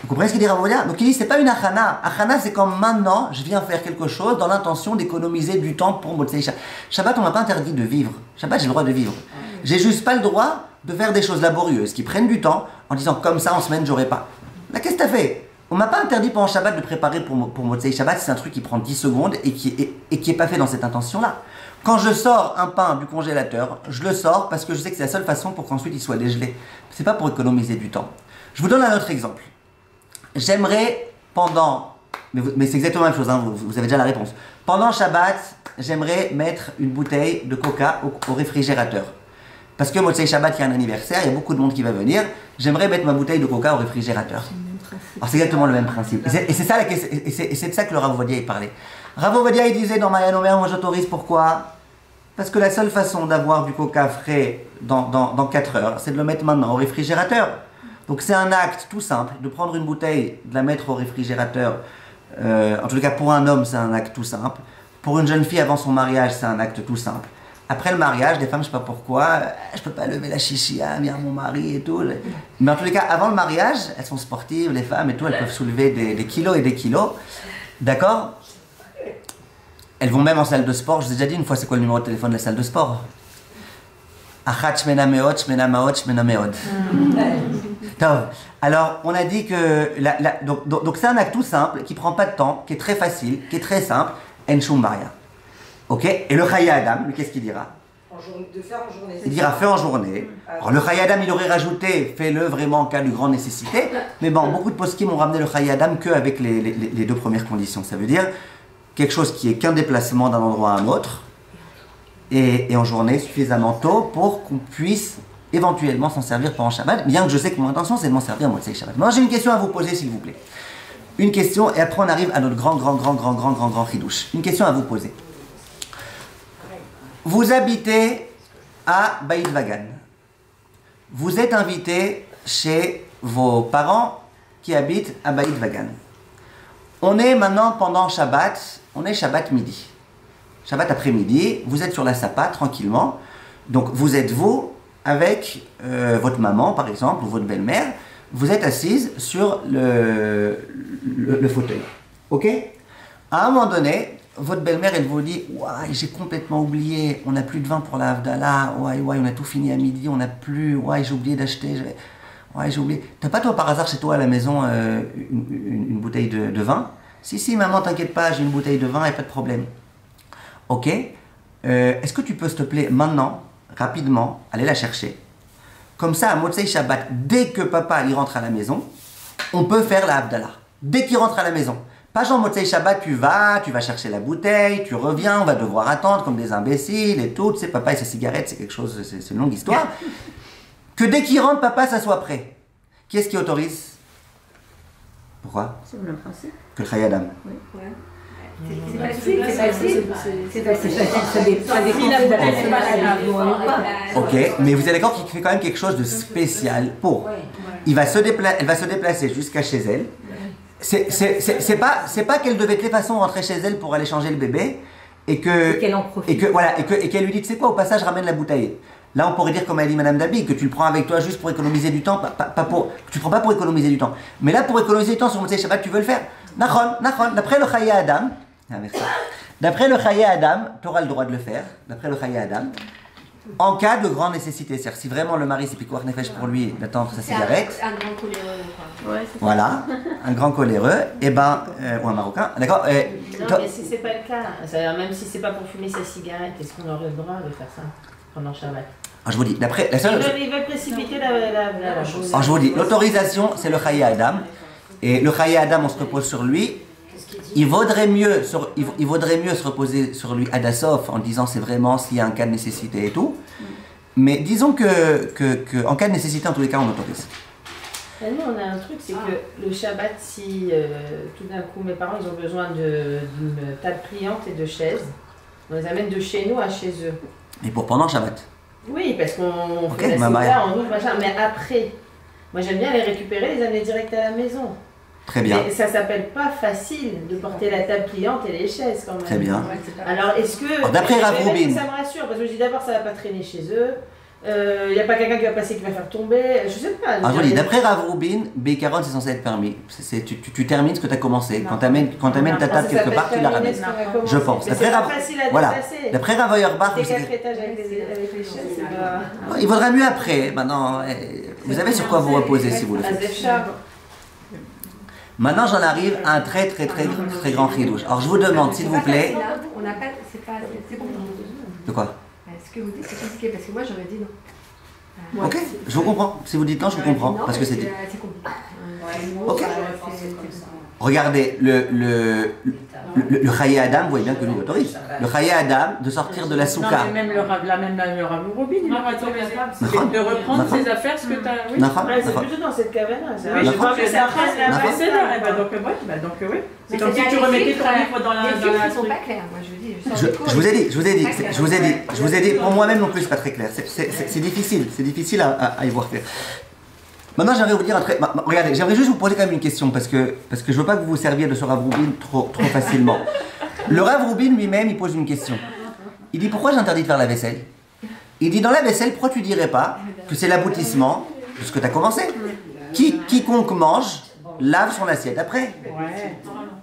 Vous comprenez ce qu'il dit Rav Ovadia? Donc il dit c'est pas une achana. Achana c'est comme maintenant je viens faire quelque chose dans l'intention d'économiser du temps pour Motzei Shabbat. Shabbat on m'a pas interdit de vivre. Shabbat j'ai le droit de vivre. J'ai juste pas le droit de faire des choses laborieuses qui prennent du temps en disant comme ça en semaine j'aurai pas. Là qu'est-ce que t'as fait? On m'a pas interdit pendant Shabbat de préparer pour Motzei Shabbat, c'est un truc qui prend 10 secondes et qui est pas fait dans cette intention-là. Quand je sors un pain du congélateur, je le sors parce que je sais que c'est la seule façon pour qu'ensuite il soit dégelé. C'est pas pour économiser du temps. Je vous donne un autre exemple. J'aimerais pendant, mais c'est exactement la même chose, hein, vous avez déjà la réponse. Pendant Shabbat, j'aimerais mettre une bouteille de coca au réfrigérateur. Parce que Motzei Shabbat, il y a un anniversaire, il y a beaucoup de monde qui va venir. J'aimerais mettre ma bouteille de coca au réfrigérateur. Alors c'est exactement le même principe. Et c'est de ça que le Rav Ovadia il parlait. Rav Ovadia il disait dans Marian Omer, moi j'autorise, pourquoi? Parce que la seule façon d'avoir du coca frais dans 4 heures, c'est de le mettre maintenant au réfrigérateur. Donc c'est un acte tout simple, de prendre une bouteille, de la mettre au réfrigérateur. En tout cas pour un homme c'est un acte tout simple. Pour une jeune fille avant son mariage c'est un acte tout simple. Après le mariage, les femmes, je sais pas pourquoi, je peux pas lever la chichia, bien mon mari et tout. Mais en tous les cas, avant le mariage, elles sont sportives, les femmes et tout, elles peuvent soulever des kilos et des kilos. D'accord? Elles vont même en salle de sport. Je vous ai déjà dit une fois, c'est quoi le numéro de téléphone de la salle de sport? Achat shmena meot, shmena maot, shmena meod. Alors, on a dit que... Donc c'est un acte tout simple, qui prend pas de temps, qui est très facile, qui est très simple. En shum baria. Ok? Et le Chaya Adam, lui, qu'est-ce qu'il dira? De faire en journée. Il dira fais en journée. Alors le Chaya Adam, il aurait rajouté fais-le vraiment en cas de grande nécessité. Mais bon, beaucoup de poskim ont ramené le Chaya Adam qu'avec les 2 premières conditions. Ça veut dire quelque chose qui est qu'un déplacement d'un endroit à un autre. Et en journée suffisamment tôt pour qu'on puisse éventuellement s'en servir pendant Shabbat. Bien que je sais que mon intention c'est de m'en servir Motzei Shabbat. Moi j'ai une question à vous poser s'il vous plaît. Une question et après on arrive à notre grand chidouche. Une question à vous poser. Vous habitez à Beit Vagan. Vous êtes invité chez vos parents qui habitent à Beit Vagan. On est maintenant pendant Shabbat, on est Shabbat midi. Shabbat après-midi, vous êtes sur la sapa tranquillement. Donc vous êtes vous avec votre maman par exemple ou votre belle-mère. Vous êtes assise sur le fauteuil. Ok? À un moment donné, votre belle-mère, elle vous dit « Ouais, j'ai complètement oublié, on n'a plus de vin pour la Havdalah, ouais, on a tout fini à midi, on n'a plus, ouais, j'ai oublié d'acheter, ouais, j'ai oublié. T'as pas toi par hasard chez toi à la maison une bouteille de vin? Si, maman, t'inquiète pas, j'ai une bouteille de vin et pas de problème. Ok, est-ce que tu peux, s'il te plaît, maintenant, rapidement, aller la chercher? Comme ça, à Motzei Shabbat, dès que papa il rentre à la maison, on peut faire la Havdalah. Dès qu'il rentre à la maison. Pas genre Motzei Shabbat, tu vas chercher la bouteille, tu reviens, on va devoir attendre comme des imbéciles et tout. Tu sais, papa et sa cigarette, c'est quelque chose, c'est une longue histoire. Que dès qu'il rentre, papa, ça soit prêt. Qui est-ce qui autorise? Pourquoi? C'est le même principe. Que le Chaya Adam. Oui. Ouais. C'est facile. Ça dépend. Ok, mais vous êtes d'accord qu'il fait quand même quelque chose de spécial pour. Elle va se déplacer jusqu'à chez elle. C'est pas qu'elle devait de toute façon rentrer chez elle pour aller changer le bébé qu'elle en profite. Et qu'elle lui dit, tu sais quoi, au passage, ramène la bouteille. Là, on pourrait dire, comme a dit Madame Dabi, que tu le prends avec toi juste pour économiser du temps, tu le prends pas pour économiser du temps. Mais là, pour économiser du temps sur Motzei Shabbat, tu veux le faire. Nachon. D'après le Chaya Adam, d'après le Chaya Adam, tu auras le droit de le faire. D'après le Chaya Adam, en cas de grande nécessité. C'est-à-dire, si vraiment le mari, c'est piquoir nefesh pour lui d'attendre sa cigarette. Un grand coléreux, quoi. Ouais, voilà, un grand coléreux, ou un Marocain, d'accord. Non, mais si c'est pas le cas, c'est-à-dire même si c'est pas pour fumer sa cigarette, est-ce qu'on aurait le droit de faire ça pendant Shabbat? Je vous dis, d'après la seule. Ils veulent précipiter la chose. Je vous dis, l'autorisation, c'est le Chaya Adam. Et le Chaya Adam, on se repose sur lui. Il vaudrait mieux se reposer sur lui ad assof en disant c'est vraiment s'il y a un cas de nécessité et tout. Mais disons que en cas de nécessité, en tous les cas, on autorise. Nous, on a un truc, c'est que le Shabbat, si tout d'un coup mes parents ils ont besoin d'une table pliante et de chaises, on les amène de chez nous à chez eux. Et pour pendant Shabbat? Oui, parce qu'on fait la sita, on ouvre, machin, mais après, moi j'aime bien les récupérer, les amener direct à la maison. Très bien. Mais ça s'appelle pas facile de porter la table pliante et les chaises quand même. Très bien. Alors est-ce que... D'après Rav Rubin... Ça me rassure, parce que je dis d'abord ça va pas traîner chez eux. Il n'y a pas quelqu'un qui va passer qui va faire tomber, je sais pas. D'après Rav Rubin, B40 c'est censé être permis. Tu termines ce que tu as commencé. Quand tu amènes ta table quelque part, tu la ramènes. Je pense. D'après Rav Auerbach, il vaudra mieux après. Maintenant, vous savez sur quoi vous reposez si vous le faites. Maintenant, j'en arrive à un très grand chidouche. Alors, je vous demande, s'il vous plaît. On n'a pas. C'est compliqué. De quoi? Ce que vous dites, c'est compliqué parce que moi j'aurais dit non. Ok, je vous comprends. Si vous dites non, je vous comprends. Parce que c'est dit. C'est compliqué. Ok. Regardez, le Chaya Adam, vous voyez bien que lui l'autorise. Le Chaya Adam de sortir de la soukha. Non, mais même le Rav Rubin, il aura autorisé de reprendre ses affaires, ce que tu as. Oui, c'est plutôt dans cette caverne. Oui, je crois que c'est après, c'est là. Donc oui. C'est comme si tu remettais ton livre dans la. Les films ne sont pas clairs, moi je dis. Je vous ai dit, pour moi-même non plus, c'est pas très clair. C'est difficile à y voir clair. Maintenant, j'aimerais vous dire un truc. Regardez, j'aimerais juste vous poser quand même une question parce que je veux pas que vous vous serviez de ce Rav Rubin trop facilement. Le Rav Rubin lui-même, il pose une question. Il dit pourquoi j'interdis de faire la vaisselle? Il dit dans la vaisselle, pourquoi tu dirais pas que c'est l'aboutissement de ce que tu as commencé? Quiconque mange lave son assiette après.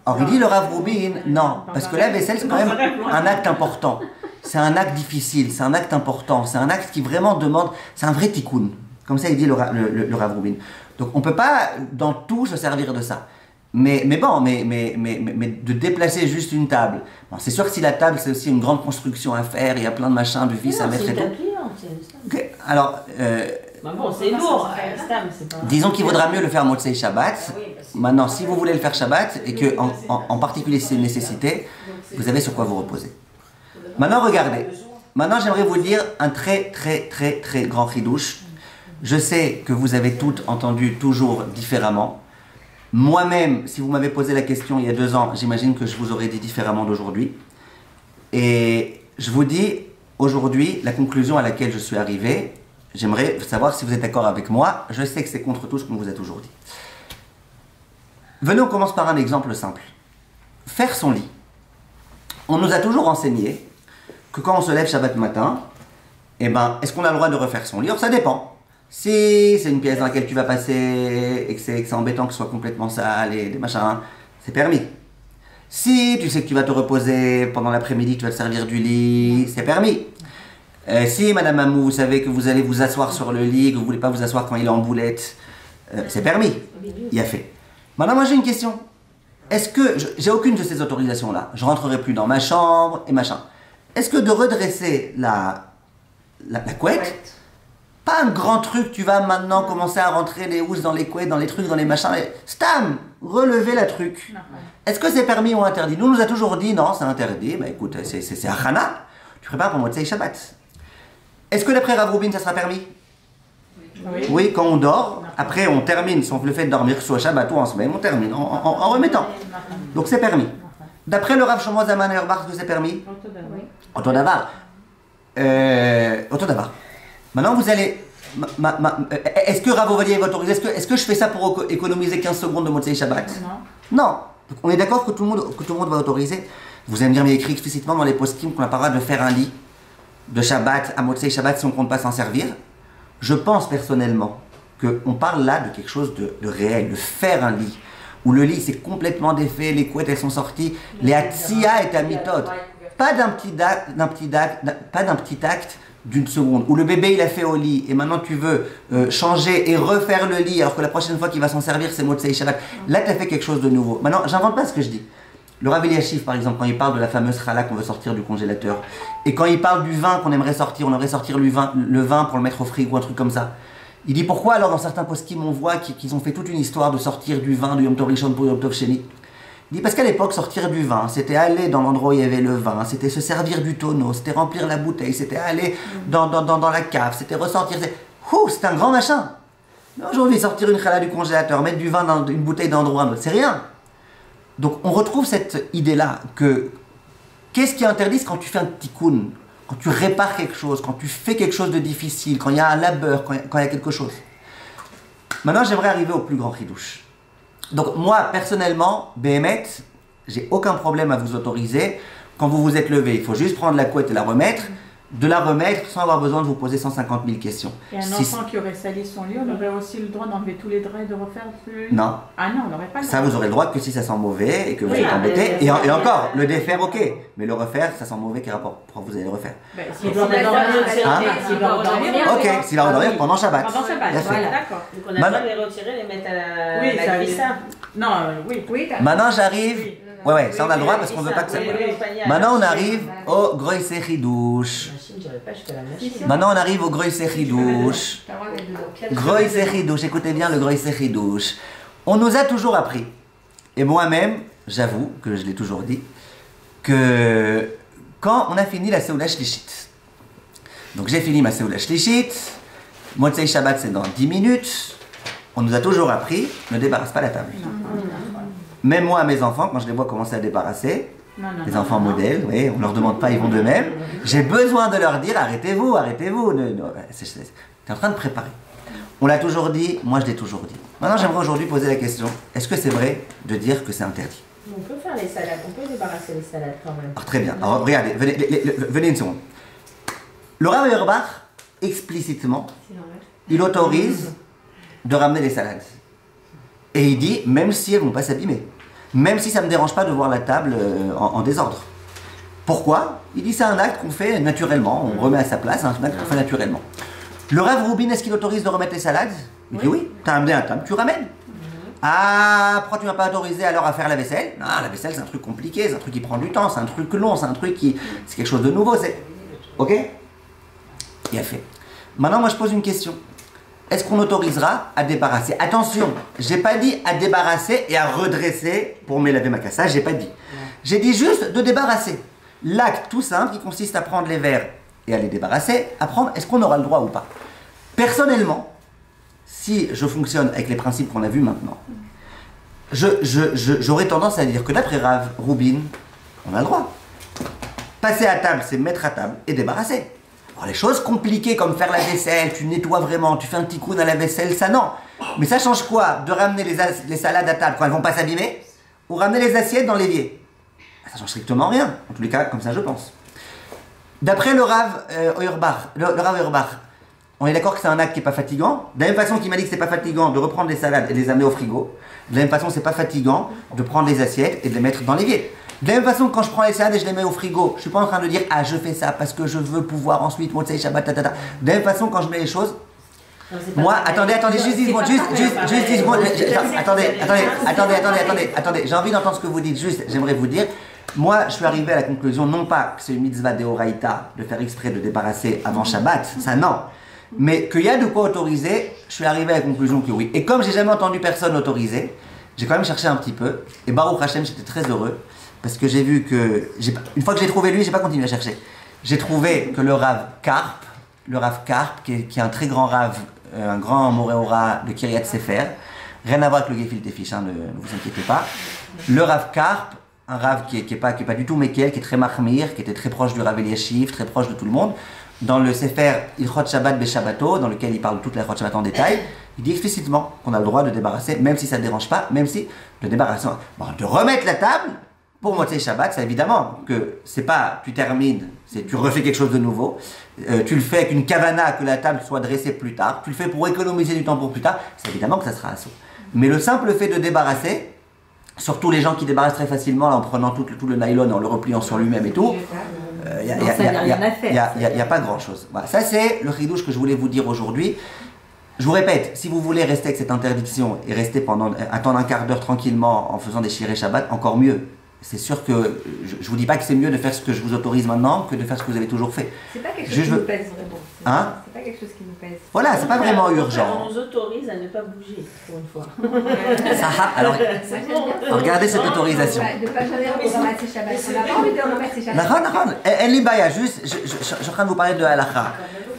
Or, il dit le Rav Rubin, non, parce que la vaisselle, c'est quand même un acte important. C'est un acte difficile, c'est un acte important, c'est un acte qui vraiment demande, c'est un vrai tikkun. Comme ça, il dit le Rav Rubin. Donc, on ne peut pas dans tout se servir de ça. Mais de déplacer juste une table. Bon, c'est sûr que si la table, c'est aussi une grande construction à faire, il y a plein de machins, de vis à mettre et tout. Ok, alors. Bon, c'est lourd. Disons qu'il vaudra mieux le faire Motzei Shabbat. Maintenant, si vous voulez le faire Shabbat, et que en particulier si c'est une nécessité, vous avez sur quoi vous reposer. Maintenant, regardez. Maintenant, j'aimerais vous dire un très grand chidouche. Je sais que vous avez toutes entendu toujours différemment. Moi-même, si vous m'avez posé la question il y a 2 ans, j'imagine que je vous aurais dit différemment d'aujourd'hui. Et je vous dis, aujourd'hui, la conclusion à laquelle je suis arrivé, j'aimerais savoir si vous êtes d'accord avec moi. Je sais que c'est contre tout ce qu'on vous a toujours dit. Venez, on commence par un exemple simple. Faire son lit. On nous a toujours enseigné que quand on se lève Shabbat matin, est-ce qu'on a le droit de refaire son lit? Alors ça dépend. Si c'est une pièce dans laquelle tu vas passer et que c'est embêtant que ce soit complètement sale et des machins, c'est permis. Si tu sais que tu vas te reposer pendant l'après-midi, tu vas te servir du lit, c'est permis. Si Madame Amou, vous savez que vous allez vous asseoir sur le lit, que vous ne voulez pas vous asseoir quand il est en boulette, c'est permis. Il y a fait. Maintenant, moi j'ai une question. Est-ce que, j'ai aucune de ces autorisations-là, je ne rentrerai plus dans ma chambre et machin. Est-ce que de redresser la couette, pas un grand truc, tu vas maintenant commencer à rentrer les housses dans les couettes, dans les trucs, dans les machins. Stam, relever la truc. Est-ce que c'est permis ou interdit? Nous, on nous a toujours dit non, c'est interdit. Bah écoute, c'est Achana. Tu prépares pour Motzei Shabbat. Est-ce que d'après Rav Rubin, ça sera permis? Oui, quand on dort, après on termine, sauf le fait de dormir soit Shabbat ou en semaine, on termine en remettant. Donc c'est permis. D'après le Rav Shlomo Zalman Auerbach, est-ce que c'est permis? Autodavar. Autodavar. Maintenant, vous allez... Est-ce que Rav Ovadia va autoriser? Est-ce que je fais ça pour économiser 15 secondes de Motzei Shabbat? Non. Donc, on est d'accord que tout le monde va autoriser. Vous allez me dire, mais il y a écrit explicitement dans les poskim qu'on n'a pas le droit de faire un lit de Shabbat à Motzei Shabbat si on ne compte pas s'en servir. Je pense personnellement qu'on parle là de quelque chose de réel, de faire un lit. Où le lit c'est complètement défait, les couettes elles sont sorties, les Hatsia et Amitot. Pas d'un petit acte d'une seconde, où le bébé il a fait au lit et maintenant tu veux changer et refaire le lit alors que la prochaine fois qu'il va s'en servir c'est Motzei Shabbat. Là tu as fait quelque chose de nouveau. Maintenant, j'invente pas ce que je dis. Le Rav Eliashiv par exemple, quand il parle de la fameuse challah qu'on veut sortir du congélateur, et quand il parle du vin qu'on aimerait sortir, on aimerait sortir le vin pour le mettre au frigo ou un truc comme ça. Il dit pourquoi alors dans certains poskim on voit qu'ils ont fait toute une histoire de sortir du vin du Yom Tov Rishon pour Yom Tov Sheni. Il dit parce qu'à l'époque sortir du vin c'était aller dans l'endroit où il y avait le vin, c'était se servir du tonneau, c'était remplir la bouteille, c'était aller dans la cave, c'était ressortir, c'était un grand machin. Mais aujourd'hui sortir une challah du congélateur, mettre du vin dans une bouteille d'endroit à un autre, c'est rien. Donc on retrouve cette idée là que qu'est-ce qui est interdit quand tu fais un tikkun, quand tu répares quelque chose, quand tu fais quelque chose de difficile, quand il y a un labeur, quand il y a quelque chose. Maintenant, j'aimerais arriver au plus grand chidouche. Donc, moi, personnellement, Béhémet, j'ai aucun problème à vous autoriser. Quand vous vous êtes levé, il faut juste prendre la couette et la remettre. De la remettre sans avoir besoin de vous poser 150 000 questions. Et un enfant qui aurait sali son lit, on aurait aussi le droit d'enlever tous les draps et de refaire plus... Non. Ah non, on n'aurait pas le droit. Ça, vous aurez le droit que si ça sent mauvais et que vous êtes embêté. Et encore, le défaire, ok. Mais le refaire, ça sent mauvais, quel rapport? Pourquoi vous allez le refaire? S'il doit dormir, ok, s'il va redormir pendant Shabbat. Pendant Shabbat, voilà, d'accord. Donc on a le droit de les retirer, les mettre à la cuisson. Non, oui. Maintenant, j'arrive... Ouais, ça on a le droit parce qu'on veut pas que ça... Maintenant, on arrive au Groïse Chidouche. Maintenant, on arrive au Groïse Chidouche. Groïse Chidouche, écoutez bien le Groïse Chidouche. On nous a toujours appris, et moi-même, j'avoue que je l'ai toujours dit, que quand on a fini la Seouda Shlishit, donc j'ai fini ma Seouda Shlishit, Motzei Shabbat c'est dans 10 minutes, on nous a toujours appris, ne débarrasse pas la table. Même moi, mes enfants, quand je les vois commencer à débarrasser, les enfants modèles, oui, on ne leur demande pas, ils vont d'eux-mêmes. J'ai besoin de leur dire, arrêtez-vous. T'es en train de préparer. On l'a toujours dit, moi je l'ai toujours dit. Maintenant, j'aimerais aujourd'hui poser la question, est-ce que c'est vrai de dire que c'est interdit? On peut faire les salades, on peut débarrasser les salades quand même. Alors, très bien. Alors, regardez, venez une seconde. Le Rav Auerbach, explicitement, il autorise de ramener les salades. Et il dit, même si elles ne vont pas s'abîmer, même si ça ne me dérange pas de voir la table en désordre. Pourquoi? Il dit c'est un acte qu'on fait naturellement, on remet à sa place, un acte qu'on fait naturellement. Le Rav Rubin, est-ce qu'il autorise de remettre les salades? Il dit oui, tu as amené un table, tu ramènes. Ah, pourquoi tu ne m'as pas autorisé alors à faire la vaisselle? Non, la vaisselle c'est un truc compliqué, c'est un truc qui prend du temps, c'est un truc long, c'est un truc qui... c'est quelque chose de nouveau, c'est... Ok? Il a fait. Maintenant, moi je pose une question. Est-ce qu'on autorisera à débarrasser? Attention, j'ai pas dit à débarrasser et à redresser pour me laver ma cassa, j'ai pas dit. J'ai dit juste de débarrasser. L'acte tout simple qui consiste à prendre les verres et à les débarrasser, à prendre, est-ce qu'on aura le droit ou pas? Personnellement, si je fonctionne avec les principes qu'on a vus maintenant, j'aurais tendance à dire que d'après Rav Rubin, on a le droit. Passer à table, c'est mettre à table et débarrasser. Alors les choses compliquées comme faire la vaisselle, tu nettoies vraiment, tu fais un tikkun à la vaisselle, ça non. Mais ça change quoi de ramener les salades à table quand elles vont pas s'abîmer, ou ramener les assiettes dans l'évier? Ça change strictement rien. En tous les cas, comme ça je pense. D'après le Rav Auerbach, on est d'accord que c'est un acte qui n'est pas fatigant. De la même façon qu'il m'a dit que c'est pas fatigant de reprendre les salades et de les amener au frigo, de la même façon c'est pas fatigant de prendre les assiettes et de les mettre dans l'évier. De la même façon, quand je prends les salades et je les mets au frigo, je suis pas en train de dire ah je fais ça parce que je veux pouvoir ensuite Motzei Shabbat tatata. De la même façon, quand je mets les choses, non, moi, attendez, juste 10 secondes, juste 10 secondes. Attendez, j'ai envie d'entendre ce que vous dites. Juste, j'aimerais vous dire, moi, je suis arrivé à la conclusion non pas que c'est une mitzvah d'Eoraïta de faire exprès de débarrasser avant Shabbat, ça non. Mais qu'il y a de quoi autoriser, je suis arrivé à la conclusion que oui. Et comme j'ai jamais entendu personne autoriser, j'ai quand même cherché un petit peu. Et Baruch Hashem, j'étais très heureux. Parce que j'ai vu que, une fois que j'ai trouvé lui, j'ai pas continué à chercher. J'ai trouvé que le Rav Karp, qui est un très grand Rav, un grand Moréora de Kiryat Sefer, rien à voir avec le Gefilte Fish, ne vous inquiétez pas. Le Rav Karp, un Rav qui est pas du tout Mekel, qui est très Mahmir, qui était très proche du Rav Eliashiv, très proche de tout le monde. Dans le Sefer Ilchot Shabbat Beshabbato, dans lequel il parle toute la Ilchot Shabbat en détail, il dit explicitement qu'on a le droit de débarrasser, même si ça ne dérange pas, même si de débarrasser, bon, de remettre la table. Pour Motzei Shabbat, c'est évidemment que c'est pas tu termines, c'est tu refais quelque chose de nouveau. Tu le fais avec une kavana que la table soit dressée plus tard. Tu le fais pour économiser du temps pour plus tard. C'est évidemment que ça sera assaut. Mais le simple fait de débarrasser, surtout les gens qui débarrassent très facilement là, en prenant tout le nylon, en le repliant sur lui-même et tout, il n'y a pas grand-chose. Voilà. Ça c'est le chidouche que je voulais vous dire aujourd'hui. Je vous répète, si vous voulez rester avec cette interdiction et rester attendre un quart d'heure tranquillement en faisant des shirei Shabbat, encore mieux. C'est sûr que je vous dis pas que c'est mieux de faire ce que je vous autorise maintenant que de faire ce que vous avez toujours fait. C'est pas quelque chose qui nous pèse vraiment. Hein? C'est pas quelque chose qui nous pèse. Voilà, c'est pas vraiment urgent. On nous autorise à ne pas bouger pour une fois. Alors, regardez cette autorisation. De pas jamais remettre ses Shabbat. On n'a pas envie de remettre ses Shabbat. Elle est baya, juste, je suis en train de vous parler de halakha.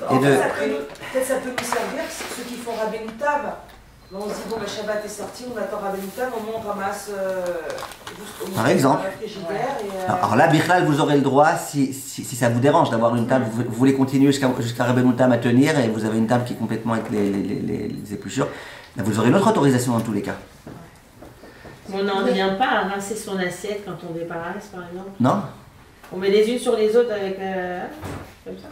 Peut-être ça peut nous servir, ceux qui font Rabbeinu Tam. On se dit, bon, le Shabbat est sorti, on attend Rabbeinu Tam, au moins on ramasse par exemple. Alors là, Bichlal, vous aurez le droit, si ça vous dérange d'avoir une table, vous voulez continuer jusqu'à Rabbeinu Tam à tenir et vous avez une table qui est complètement avec les épluchures, là, vous aurez une autre autorisation dans tous les cas. On n'en vient pas à rincer son assiette quand on débarrasse, par exemple. Non. On met les unes sur les autres avec comme ça.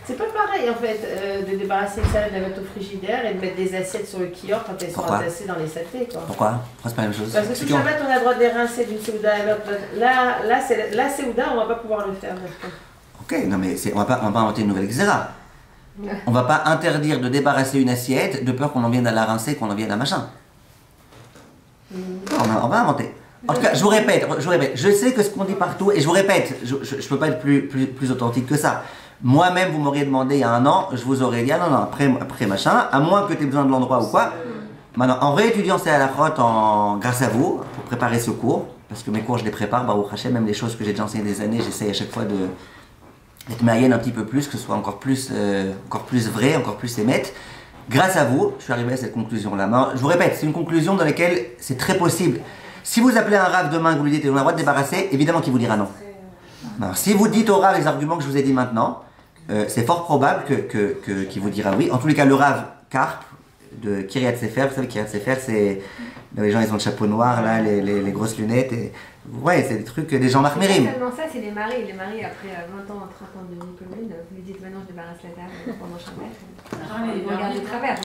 C'est pas pareil en fait de débarrasser une salade, de la mettre au frigidaire et de mettre des assiettes sur le kiosque quand elles sont entassées dans les saletés. Pourquoi c'est pas la même chose? Parce que sous Shabbat on a le droit de les rincer d'une séouda à l'autre. La séouda on va pas pouvoir le faire. Ok, non mais on va pas inventer une nouvelle xéra. On va pas interdire de débarrasser une assiette de peur qu'on en vienne à la rincer, qu'on en vienne à machin. On va inventer. En tout cas, je vous répète, je sais que ce qu'on dit partout, et je vous répète, je peux pas être plus authentique que ça. Moi-même, vous m'auriez demandé il y a un an, je vous aurais dit, ah non, après machin, à moins que tu aies besoin de l'endroit ou quoi. Maintenant, en réétudiant ces halakhot grâce à vous, pour préparer ce cours, parce que mes cours, je les prépare, Baruch Hashem, même les choses que j'ai déjà enseignées des années, j'essaye à chaque fois d'être maïenne un petit peu plus, que ce soit encore plus vrai, encore plus émette. Grâce à vous, je suis arrivé à cette conclusion-là. Je vous répète, c'est une conclusion dans laquelle c'est très possible. Si vous appelez un rave demain, vous lui dites, on a le droit de débarrasser, évidemment qu'il vous dira non. Alors, si vous dites au rave les arguments que je vous ai dit maintenant, c'est fort probable qu'il vous dira oui. En tous les cas, le rave Karp de Kiryat Sefer, vous savez, Kiryat Sefer, c'est. Les gens, ils ont le chapeau noir, là, les grosses lunettes. Et, ouais, c'est des trucs des gens marmérim. C'est seulement ça, c'est les maris. Les maris, après 20 ans, 30 ans de vie commune, vous lui dites maintenant je débarrasse la table pendant Shabbat. Ils vont regarder de travers.